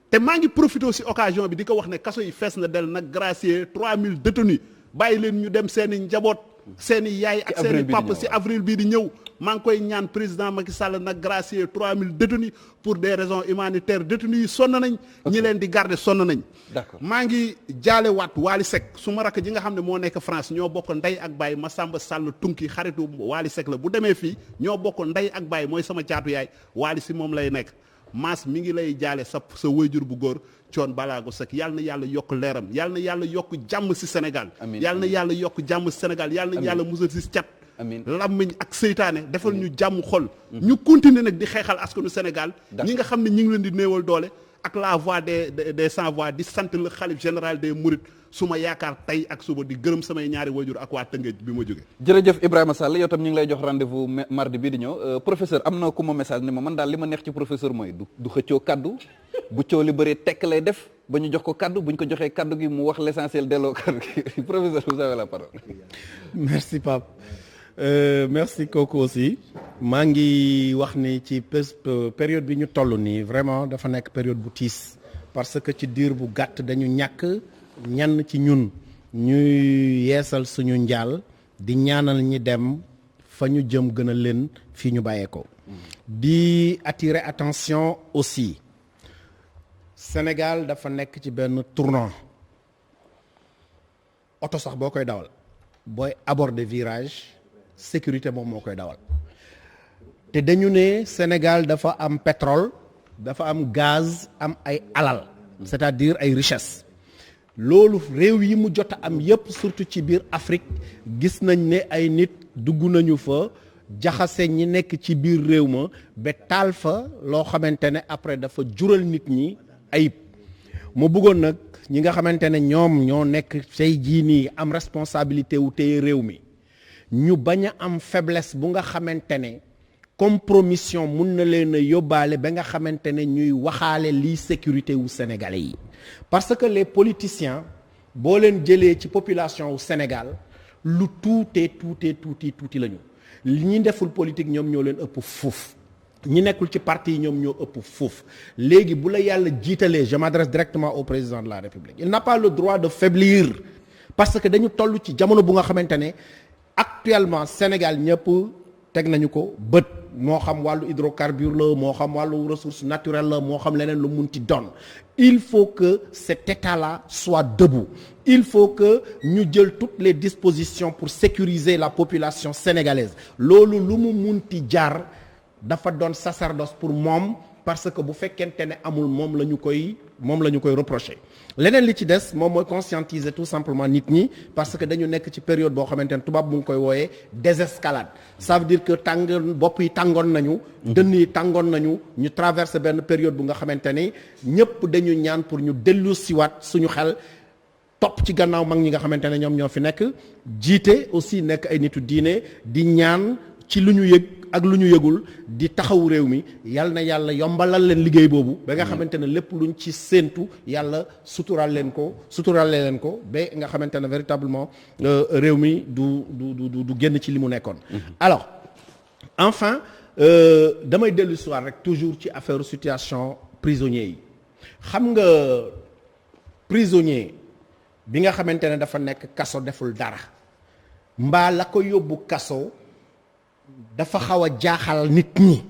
[SPEAKER 4] te maa ngi profité aussi occasion bi di ko wax ne kaso yi fees na del nag gracier 3000 détenus bàyyi leen ñu dem seen i njaboot seen i yaay ak seen i papa si avril bii di ñëw maa ngi koy ñaan président Macky Sall nag gracier 3000 détenus pour des raisons humanitaires détenus yi sonn nañ ñi leen di garder sonn nañ
[SPEAKER 3] d'accord
[SPEAKER 4] maa ngi jaale waat Wally Seck su ma rakk ji nga xam ne moo nekk France ñoo bokk ndey ak baay Massamba Sall tunki xaritu Wally Seck la bu demee fii ñoo bokk ndey ak baay mooy sama caatu yaay Wally si moom lay nekk Mass mi ngi lay jaale sa wayjur bu góor Thione Ballago Seck yàlla na yàlla yokk leeram yàlla na yàlla yokk jàmm si Sénégal yàlla na yàlla yokk jàmm si Sénégal yàlla na yàlla musal si cat lammiñ ak seytaane defal ñu jàmm xol ñu continuer nag di xeexal askanu Sénégal ñi nga xam ne ñi ngi leen di néewal doole ak la voix des sans voix di sant le xalif général des mourides su ma yaakaar tey ak suba di gërëm samay ñaari wajur ak waa Tëngéej bi ma jógee
[SPEAKER 3] jërëjëf Ibrahima Sall yow tam ñu ngi lay jox rendez-vous mardi bii di ñëw professeur am na ku ma message ne ma man daal li ma neex ci professeur mooy du xëccoo kaddu bu coow li bëree tekk lay def ba ñu jox ko kaddu bu ñu ko joxee kaddu gi mu wax l'essentiel delloo kaddu gi professeur vous avez la parole.
[SPEAKER 6] merci Pape merci kooku aussi maa ngi wax ni ci période bi ñu toll nii vraiment dafa nekk période bu tiis parce que ci diir bu gàtt dañu ñàkk ñenn ci ñun ñuy yeesal suñu njaal di ñaanal ñi dem fa ñu jëm gën a leen fii ñu bàyyeekoo. di attirer attention aussi Sénégal dafa nekk ci benn tournant oto sax boo koy dawal booy aborder virage sécurité moom moo koy dawal te dañu ne Sénégal dafa am pétrole dafa am gaz am ay alal c'est-à-dire ay richesse loolu réew yi mu jot a am yépp surtout ci biir Afrique gis nañ ne ay nit dugg nañu fa jaxase ñi nekk ci biir réew ma ba taal fa loo xamante ne après dafa jural nit ñi ayib mu bëggoon nag ñi nga xamante ne ñoom ñoo nekk tey jii nii am responsabilité wu téye réew mi ñu bañ a am faiblesse bu nga xamante ne compromission mun na leen a yóbbaale ba nga xamante ne ñuy waxaale lii sécurité wu sénégalais yi parce que les politiciens boo leen jëlee ci population wu Sénégal lu tuuti lañu li ñi deful politique ñoom ñoo leen ëpp fuuf ñi nekkul ci parti yi ñoom ñoo ëpp fuuf léegi bu la yàlla jiitalee je m'adresse directement au président de la République il n'a pas le droit de faiblir parce que dañu toll ci jamono bu nga xamante ne actuellement Sénégal ñëpp teg nañu ko bët moo xam wàllu hydrocarbure la moo xam wàllu ressource naturelle la moo xam leneen lu munti doon il faut que cet état-là soit debout il faut que ñu jël toutes les dispositions pour sécuriser la population sénégalaise loolu lu mu munti jaar dafa doon sacerdoce pour moom parce que bu fekkente ne amul moom la ñu koy reprocher leneen li ci des moom mooy conscientiser tout simplement nit ñi parce que dañu nekk ci période boo xamante ne tubaab mu ngi koy wooyee désescalade ça veut dire que bopp yi tàngoon nañu dënn yi tàngoon nañu ñu traverser benn période bu nga xamante ni ñëpp dañu ñaan pour ñu dellu siwaat suñu xel topp ci gannaaw mag ñi nga xamante ne ñoom ñoo fi nekk jiite aussi nekk ay nitu diine di ñaan ci lu ñu yëg ak lu ñu yëgul di taxawu réew mi yal na yàlla yombalal leen liggéey boobu ba nga xamante ne lépp luñ ci séentu yàlla suturaal leen ko ba nga xamante ne véritablement réew mi du génn ci li mu nekkoon. Alors enfin damay dellu si waat rek toujours ci affaire situation prisonniers yi xam nga prisonnier bi nga xamante ne dafa nekk kaso deful dara mbaa la ko yóbbu kaso. dafa xaw a jaaxal nit ñi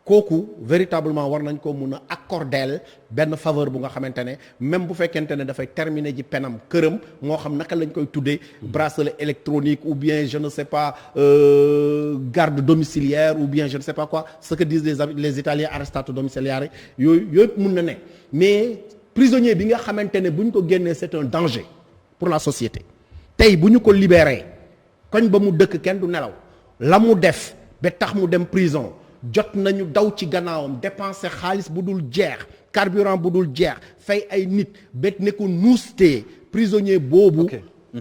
[SPEAKER 6] kooku véritablement war nañ ko mun a accorder benn faveur bu nga xamante ne même bu fekkente ne dafay terminer ji penam këram moo xam naka lañ koy tuddee bracelet électronique ou bien je ne sais pas garde domiciliaire ou bien je ne sais pas quoi ce que disent les Italiens arrestato domiciliare yooyu mun na ne mais prisonnier bi nga xamante ne bu ñu ko génnee c'est un danger pour la société tey bu ñu ko libéré koñ ba mu dëkk kenn du nelaw la mu def ba tax mu dem prison jot nañu daw ci gannaawam dépenser xaalis bu dul jeex carburant bu dul jeex fay ay nit ba ne ko nuustee prisonnier boobu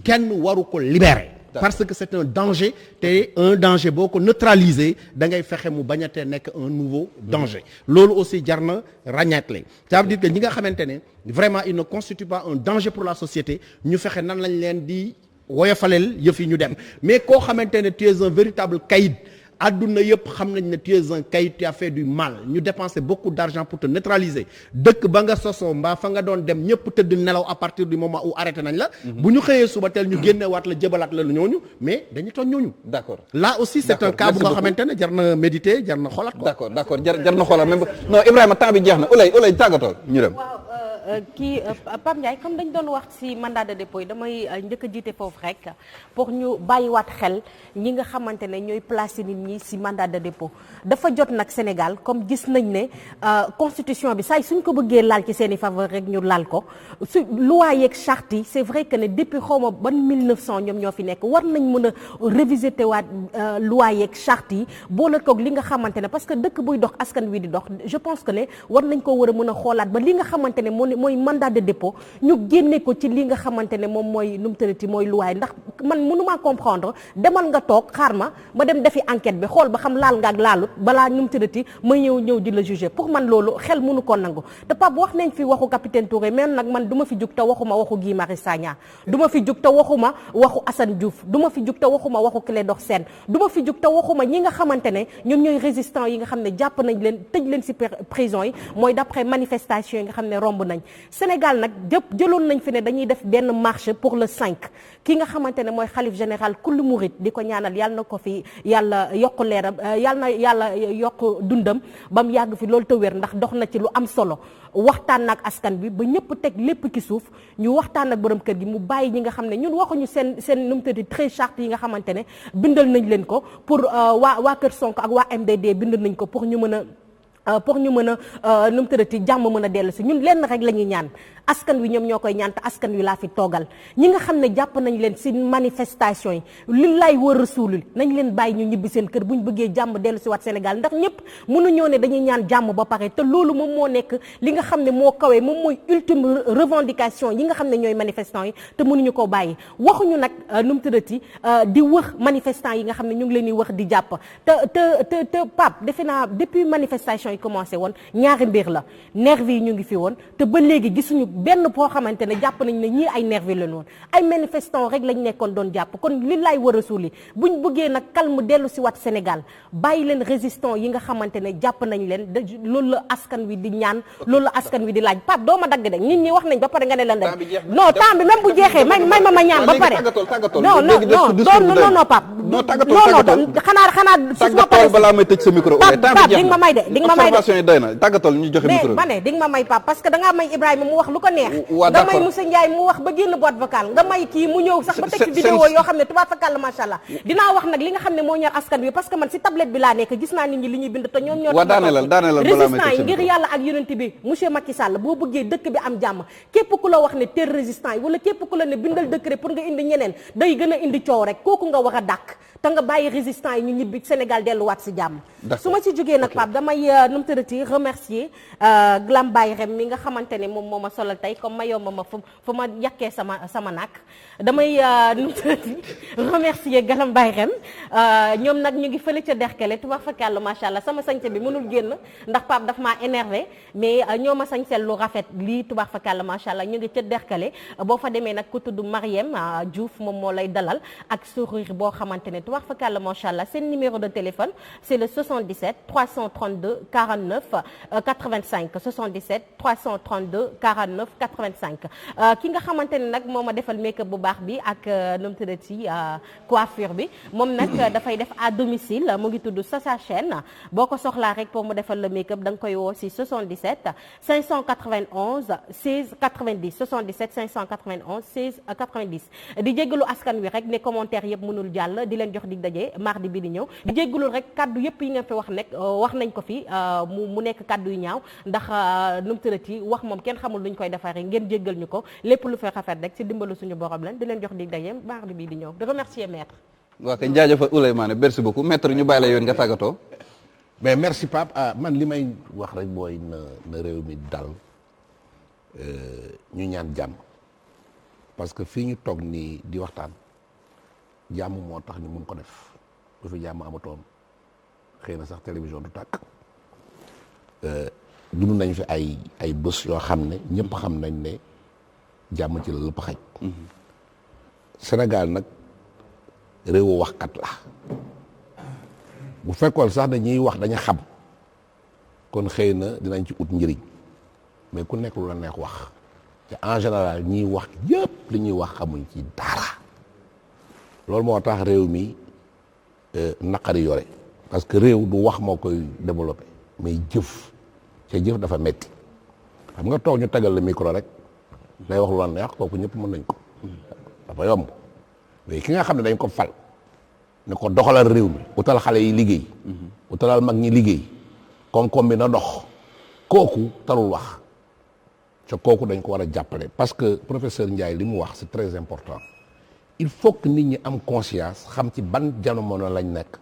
[SPEAKER 6] kenn waru ko libérer parce que c'est un danger te un danger boo ko neutraliser da ngay fexe mu bañatee nekk un nouveau danger loolu aussi jar na ràññaatle ça veut dire que ñi nga xamante ne vraiment il ne constitue pas un danger pour la société ñu fexe nan lañ leen di woyofaleel yëf yi ñu dem mais koo xamante ne tu es un véritable caïd adduna yëpp xam nañ ne tu es un caïd tu as fait du mal ñu dépenser beaucoup d'argent pour te neutraliser dëkk ba nga sosoo mbaa fa nga doon dem ñëpp tëdd nelaw à partir du moment où arrêté nañ la bu ñu xëyee suba teel ñu génnewaat la jëbalaat la ñooñu mais dañu toon ñooñu
[SPEAKER 3] d'accord
[SPEAKER 6] là aussi c'est un cas bu nga xamante ne jar na méditer jar na xoolaat ko
[SPEAKER 3] d'accord jar na xoolaat même non Ibrahima temps bi jeex na ulay tàggatoo ñu dem
[SPEAKER 2] kii Pape Ndiaye comme dañ doon wax ci mandat de dépôt yi damay njëkk a jiite foofu rek pour ñu bàyyiwaat xel ñi nga xamante ne ñooy placer nit ñi ci mandat de dépôt dafa jot nag Sénégal comme gis nañ ne constitution bi saa suñ ko bëggee laal ci seeni faveur rek ñu laal ko su loi yeeg charte yi c'est vrai que ne depuis xawma ban 1900 ñoom ñoo fi nekk war nañ mën a réviser waat loi yeeg charte yi boole koog li nga xamante ne parce que dëkk buy dox askan wi di dox je pense que ne war nañ ko war a mën a xoolaat ba li nga xamante ne mooy mandat de dépôt ñu génne ko ci li nga xamante ne moom mooy nu mu tëddati mooy luwaay ndax man mënumaa comprendre demal nga toog xaar ma dem defi enquête bi xool ba xam laal nga ak laalut balaa nu mu tëddati ma ñëw di la juger pour man loolu xel mënu ko nangu te Pape wax nañ fi waxu capitaine Touré mais nag man du ma fi jug te waxuma waxu Guy Marius Sagna du ma fi jug te waxuma waxu Assane Diouf du ma fi jug te waxuma waxu Clédor Sène du ma fi jug te waxuma ñi nga xamante ne ñoom ñooy résistants yi nga xam ne jàpp nañ leen tëj leen ci prison yi mooy d'après manifestation yi nga xam ne romb nañ Sénégal nag jëloon nañ fi ne dañuy def benn marche pour le 5 ki nga xamante ne mooy xalif général kullu murid di ko ñaanal yàlla na ko fi yàlla yokk leeram yàlla yokk dundam ba mu yàgg fi loolu te wér ndax dox na ci lu am solo waxtaan ak askan bi ba ñëpp teg lépp ci suuf ñu waxtaan ak borom kër gi mu bàyyi ñi nga xam ne ñun waxuñu seen nu mu tëddi 13 charte yi nga xamante ne bindal nañ leen ko pour waa kër Sonko ak waa MDD bind nañ ko pour ñu mën a nu mu tëddati jàmm mën a dellu si ñun lenn rek la ñuy ñaan askan wi ñoom ñoo koy ñaan te askan wi laa fi toogal ñi nga xam ne jàpp nañ leen si manifestation yi li lay wër rasuulul nañ leen bàyyi ñu ñibbi seen kër bu ñu bëggee jàmm dellu si waat Sénégal ndax ñëpp mënuñoo ne dañuy ñaan jàmm ba pare te loolu moom moo nekk li nga xam ne moo kawee moom mooy ultime revendication yi nga xam ne ñooy manifestants yi te mënuñu koo bàyyi waxuñu nag nu mu tëddati di wër manifestants yi nga xam ne ñu ngi leen di wax di jàpp te Pape defe naa depuis manifestation yi commencé woon ñaari mbir la nervi yi ñu ngi fi woon te ba léegi gisuñu benn boo xamante ne jàpp nañ ne ñii ay nervi la noonu ay manifestants rek lañ nekkoon doon jàpp kon li laay war a suuli buñ bëggee nag calme dellu si wat Sénégal bàyyi leen résistants yi nga xamante ne jàpp nañ leen loolu la askan wi di ñaan loolu la askan wi di laaj Pape doo ma dagg de nit ñi wax nañ ba pare nga ne lan dañ non temps bi même bu jeexee may ma ñaan ba pare non Pape non xanaa su ma paree
[SPEAKER 3] balaa may tëj sa micro
[SPEAKER 2] Pape di nga ma may de di nga ma may de
[SPEAKER 3] observation yi doy na tàggatoo ñu joxe micro
[SPEAKER 2] ma ne di nga ma may Pape parce que dangaa may Ibrahima mu wax lu ko neex nga may Moussa Ndiaye mu wax ba génn boîte vocale nga may kii mu ñëw sax ba teg ci vidéo yoo xam ne tubaab fakal la macha allah dinaa wax nag li nga xam ne moo ñor askan wi parce que man si tablette bi laa nekk gis naa nit ñi li ñuy bind te ñoom ñoo résistant yi ngir yàlla ak yonent bi monsieur Macky Sall boo bëggee dëkk bi am jàmm képp ku la wax ne terre résistant yi wala képp ku la ne bindal décret pour nga indi ñeneen day gën a indi coow rek kooku nga war a dàkk te nga bàyyi résistant yi ñu ñibbi Sénégal delluwaat si jàmm su ma ci jógee nag Pape damay nu mu tëddati remercier Glam Baye Rem mi nga xamante ne moom moo ma solal tey comme ma yomb ma fu ma yàkkee sama naak damay nu mu tëddati remercier Glam Baye Rem ñoom nag ñu ngi fële ca Derkele tubaab fakàllu macha allah sama sañse bi mënul génn ndax Pape daf maa énervé mais ñoo ma sañsel lu rafet lii tubaab fakàllu macha allah ñu ngi ca Derkele boo fa demee nag ku tudd Mariem Diouf moom moo lay dalal ak sourire boo xamante ne tubaab fakàllu macha allah seen numéro de téléphone c'est le 77 332 49 85 77 332 49 85 ki nga xamante ne nag moo ma defal make-up bu baax bi ak nu mu tuddati coiffure bi moom nag dafay def à domicile mu ngi tudd Sacha Chaîne boo ko soxlaa rek pour mu defal le make-up da nga koy woo si 77 591 16 90 77 591 16 90 di jéggalu askan wi rek ne commentaire yëpp mënul jàll di leen jox dig daje mardi bi di ñëw di jéggalu rek kaddu yëpp yi nga fi wax nekk wax nañ ko fi mu nekk kaddu yu ñaaw ndax nu mu tërati wax moom kenn xamul luñ koy defaree ngeen jéggal ñu ko lépp lu fay rafet rek si dimbalu suñu borom leen di leen jox dig daje mardi bi di ñëw di remercier maître.
[SPEAKER 3] waaw kay jaajëfal Ouleymaane merci beaucoup maître ñu bàyyi la yoon nga tàggatoo.
[SPEAKER 5] mais merci Pape man li may wax rek booy na réew mi dal ñu ñaan jàmm parce que fii ñu toog nii di waxtaan jàmm moo tax ñu mun ko def bu fi jàmm amatoon xëy na sax télévision du tàkk dund nañ fi ay bés yoo xam ne ñëpp xam nañ ne jàmm ci la lépp xaj Sénégal nag réewu waxkat la bu fekkoon sax dañuy wax dañu xam kon xëy na dinañ ci ut njëriñ mais ku nekk lu la neex wax te en général ñiy wax yëpp li ñuy wax xamuñ ci dara loolu moo tax réew mi naqari yore parce que réew du wax moo koy développé mais jëf te jëf dafa metti xam nga toog ñu tegal la micro rek day wax lu la neex kooku ñëpp mën nañ ko dafa yomb mais ki nga xam ne dañ ko fal ne ko doxalal réew mi utal xale yi liggéey utalal mag ñi liggéey koom-koom bi na dox kooku talul wax te kooku dañ ko war a jàppale parce que professeur Ndiaye li mu wax c'est très important il faut que nit ñi am conscience xam ci ban jamono lañ nekk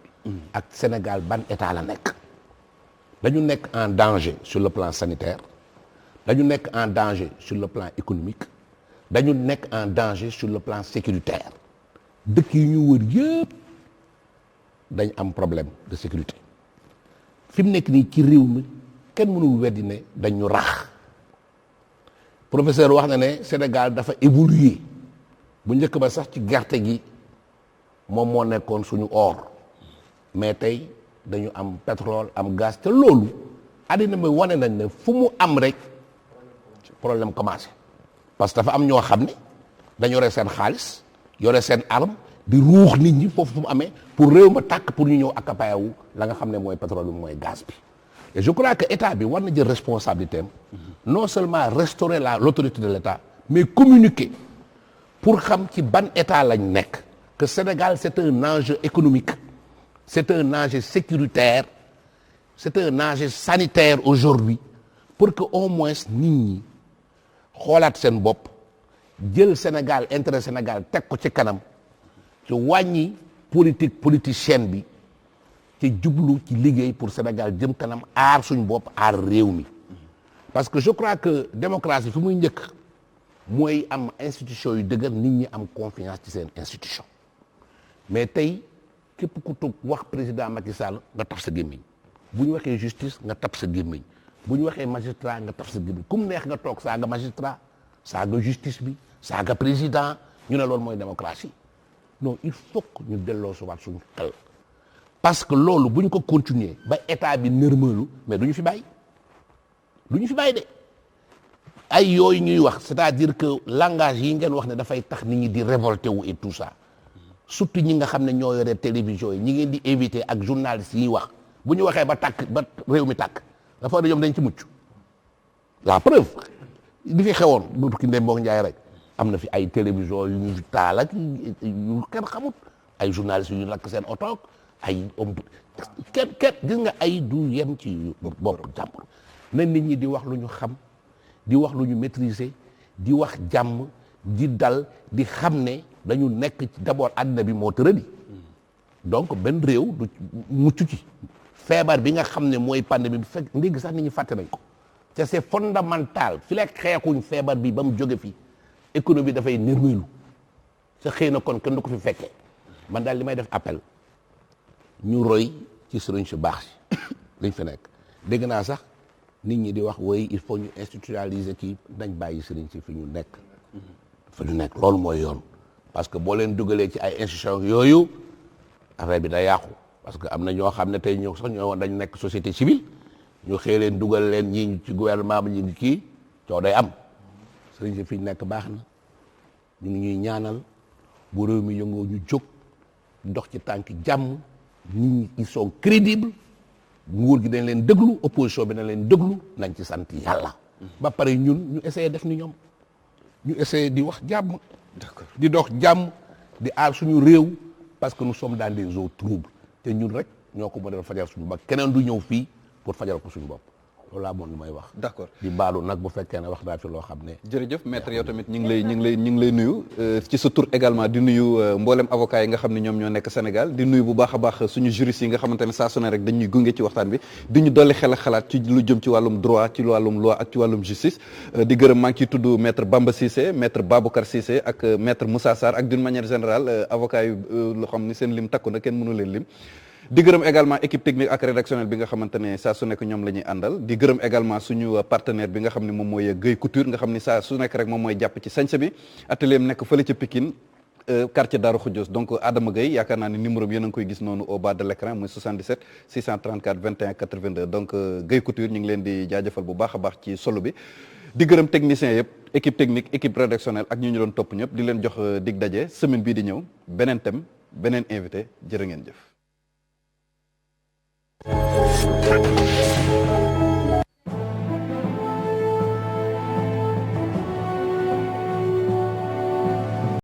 [SPEAKER 5] ak Sénégal ban état la nekk dañu nekk en danger sur le plan sanitaire dañu nekk en danger sur le plan économique dañu nekk en danger sur le plan sécuritaire dëkk yi ñu wër yëpp dañ am problème de sécurité fi mu nekk nii ci réew mi kenn mënul weddi ne dañu rax professeur wax na ne Sénégal dafa évoluer bu njëkk ba sax ci gerte gi moom moo nekkoon suñu or mais tey dañu am pétrole am gaz te loolu àddina bi wane nañ ne fu mu am rek problème commencé parce que dafa am ñoo xam ne dañu yore seen xaalis yore seen arme di ruux nit ñi foofu fu mu amee pour réew ma tàkk pour ñu ñëw accaparer wu la nga xam ne mooy pétrole bi mooy gaz bi et je crois que état bi war na jël responsabilité am non seulement restaurer l'autorité de l'état mais communiquer pour xam ci ban état lañ nekk que Sénégal c'est un enjeu économique c'est un enjeu sécuritaire c'est un enjeu sanitaire aujourd'hui pour que au moins nit ñi xoolaat seen bopp jël Sénégal intérêt Sénégal teg ko ci kanam ci wàññi politicienne bi ci jublu ci liggéey pour Sénégal jëm kanam aar suñ bopp aar réew mi parce que je crois que démocratie fi muy njëkk mooy am institution yu dëgër nit ñi am confiance ci seen institution mais tey képp ku toog wax président Macky Sall nga taf sa gémmiñ bu ñu waxee justice nga taf sa gémmiñ bu ñu waxee magistrat nga taf sa gémmiñ ku mu neex nga toog saaga magistrat saaga justice bi saaga président ñu ne loolu mooy démocratie non il faut que ñu delloo suwaat suñu xel parce que loolu bu ñu ko continuer ba état bi nërmeelu mais du ñu fi bàyyi de ay yooyu ñuy wax c'est-à-dire que langage yi ngeen wax ne dafay tax nit ñi di révolter wu et tout ça surtout ñi nga xam ne ñoo yore télévision yi ñi ngeen di éviter ak journalistes yi wax bu ñu waxee ba tàkk ba réew mi tàkk dafa ñoom dañ ci mucc la preuve li fi xewoon duutu ki ndem boog njaay rek am na fi ay télévision yu ñu taal ak yu kenn xamut ay journalistes yu ñu lakk seen oto ay kenn gis nga ay du yem ci bopp jàmbur na nit ñi di wax lu ñu xam di wax lu ñu maîtriser di wax jàmm di dal di xam ne dañu nekk ci d'abord àddina bi moo tëradi donc benn réew du mucc ci feebar bi nga xam ne mooy pandémie bi fekk ndégg sax nit ñi fàtte nañ ko te c'est fondamental fi lekk xeexuñ feebar bi ba mu jóge fi économie dafay nërmelu sa xëy na kon kenn du ko fi fekkee man daal li may def appel ñu roy ci sëriñ su baax si liñ fi nekk dégg naa sax nit ñi di wax woy il faut ñu institutionnaliser kii dañ bàyyi sëriñ si fi ñu nekk loolu mooy yoon parce que boo leen dugalee ci ay institutions yooyu affaire bi da yàqu parce que am na ñoo xam ne tey ñoo sax ñoo dañ nekk société civile ñu xëy leen dugal leen ñii ci gouvernement bi ñu ngi kii coow day am sëriñ si fi ñu nekk baax na ñu ngi ñuy ñaanal bu réew mi yëngoo ñu jóg dox ci tànk jàmm nit ñi ils sont crédibles nguur gi dañ leen déglu opposition bi dañ leen déglu nañ ci sant yàlla ba pare ñun ñu essayer def ni ñoom ñu essayer di wax jàmm di dox jàmm di aar suñu réew parce que nous sommes dans des eaux troubles te ñun rek ñoo ko mën a fajal suñu bopp keneen du ñëw fii pour fajal ko suñu bopp loolu laa moon li may wax
[SPEAKER 3] d'accord
[SPEAKER 5] di baalu nag bu fekkee ne wax naa fi loo xam ne
[SPEAKER 3] jërëjëf maître yow tamit ñu ngi lay nuyu ci sa tur également di nuyu mboolem avocat yi nga xam ne ñoom ñoo nekk Sénégal di nuyu bu baax a baax suñu juristes yi nga xamante ne saa su ne rek dañuy gunge ci waxtaan bi di ñu dolli xel ak xalaat ci lu jëm ci wàllum droit ci wàllum loi ak ci wàllum justice di gërëm maa ngi ciy tudd maître Bamba Cissé maître Baboucar Cissé ak maître Moussa Sarr ak d'une manière générale avocat yu loo xam ni seen lim takku na kenn mënu leen lim di gërëm également équipe technique ak rédactionnelle bi nga xamante ne saa su nekk ñoom la ñuy àndal di gërëm également suñu partenaire bi nga xam ne moom mooy Guèye Couture nga xam ni saa su nekk rek moom mooy jàpp ci sañse bi atelier am nekk fële ca Pikine quartier Darou Khoudios donc Adama Gueye yaakaar naa ne numéro bi yéen a ngi koy gis noonu au bas de l'écran muy 77 634 21 82 donc Guèye Couture ñu ngi leen di jaajëfal bu baax a baax ci solo bi di gërëm technicien yëpp équipe technique équipe rédactionnelle ak ñu doon topp ñëpp di leen jox dig daje semaine bii di ñëw beneen thème beneen invité jërë ngeen jëf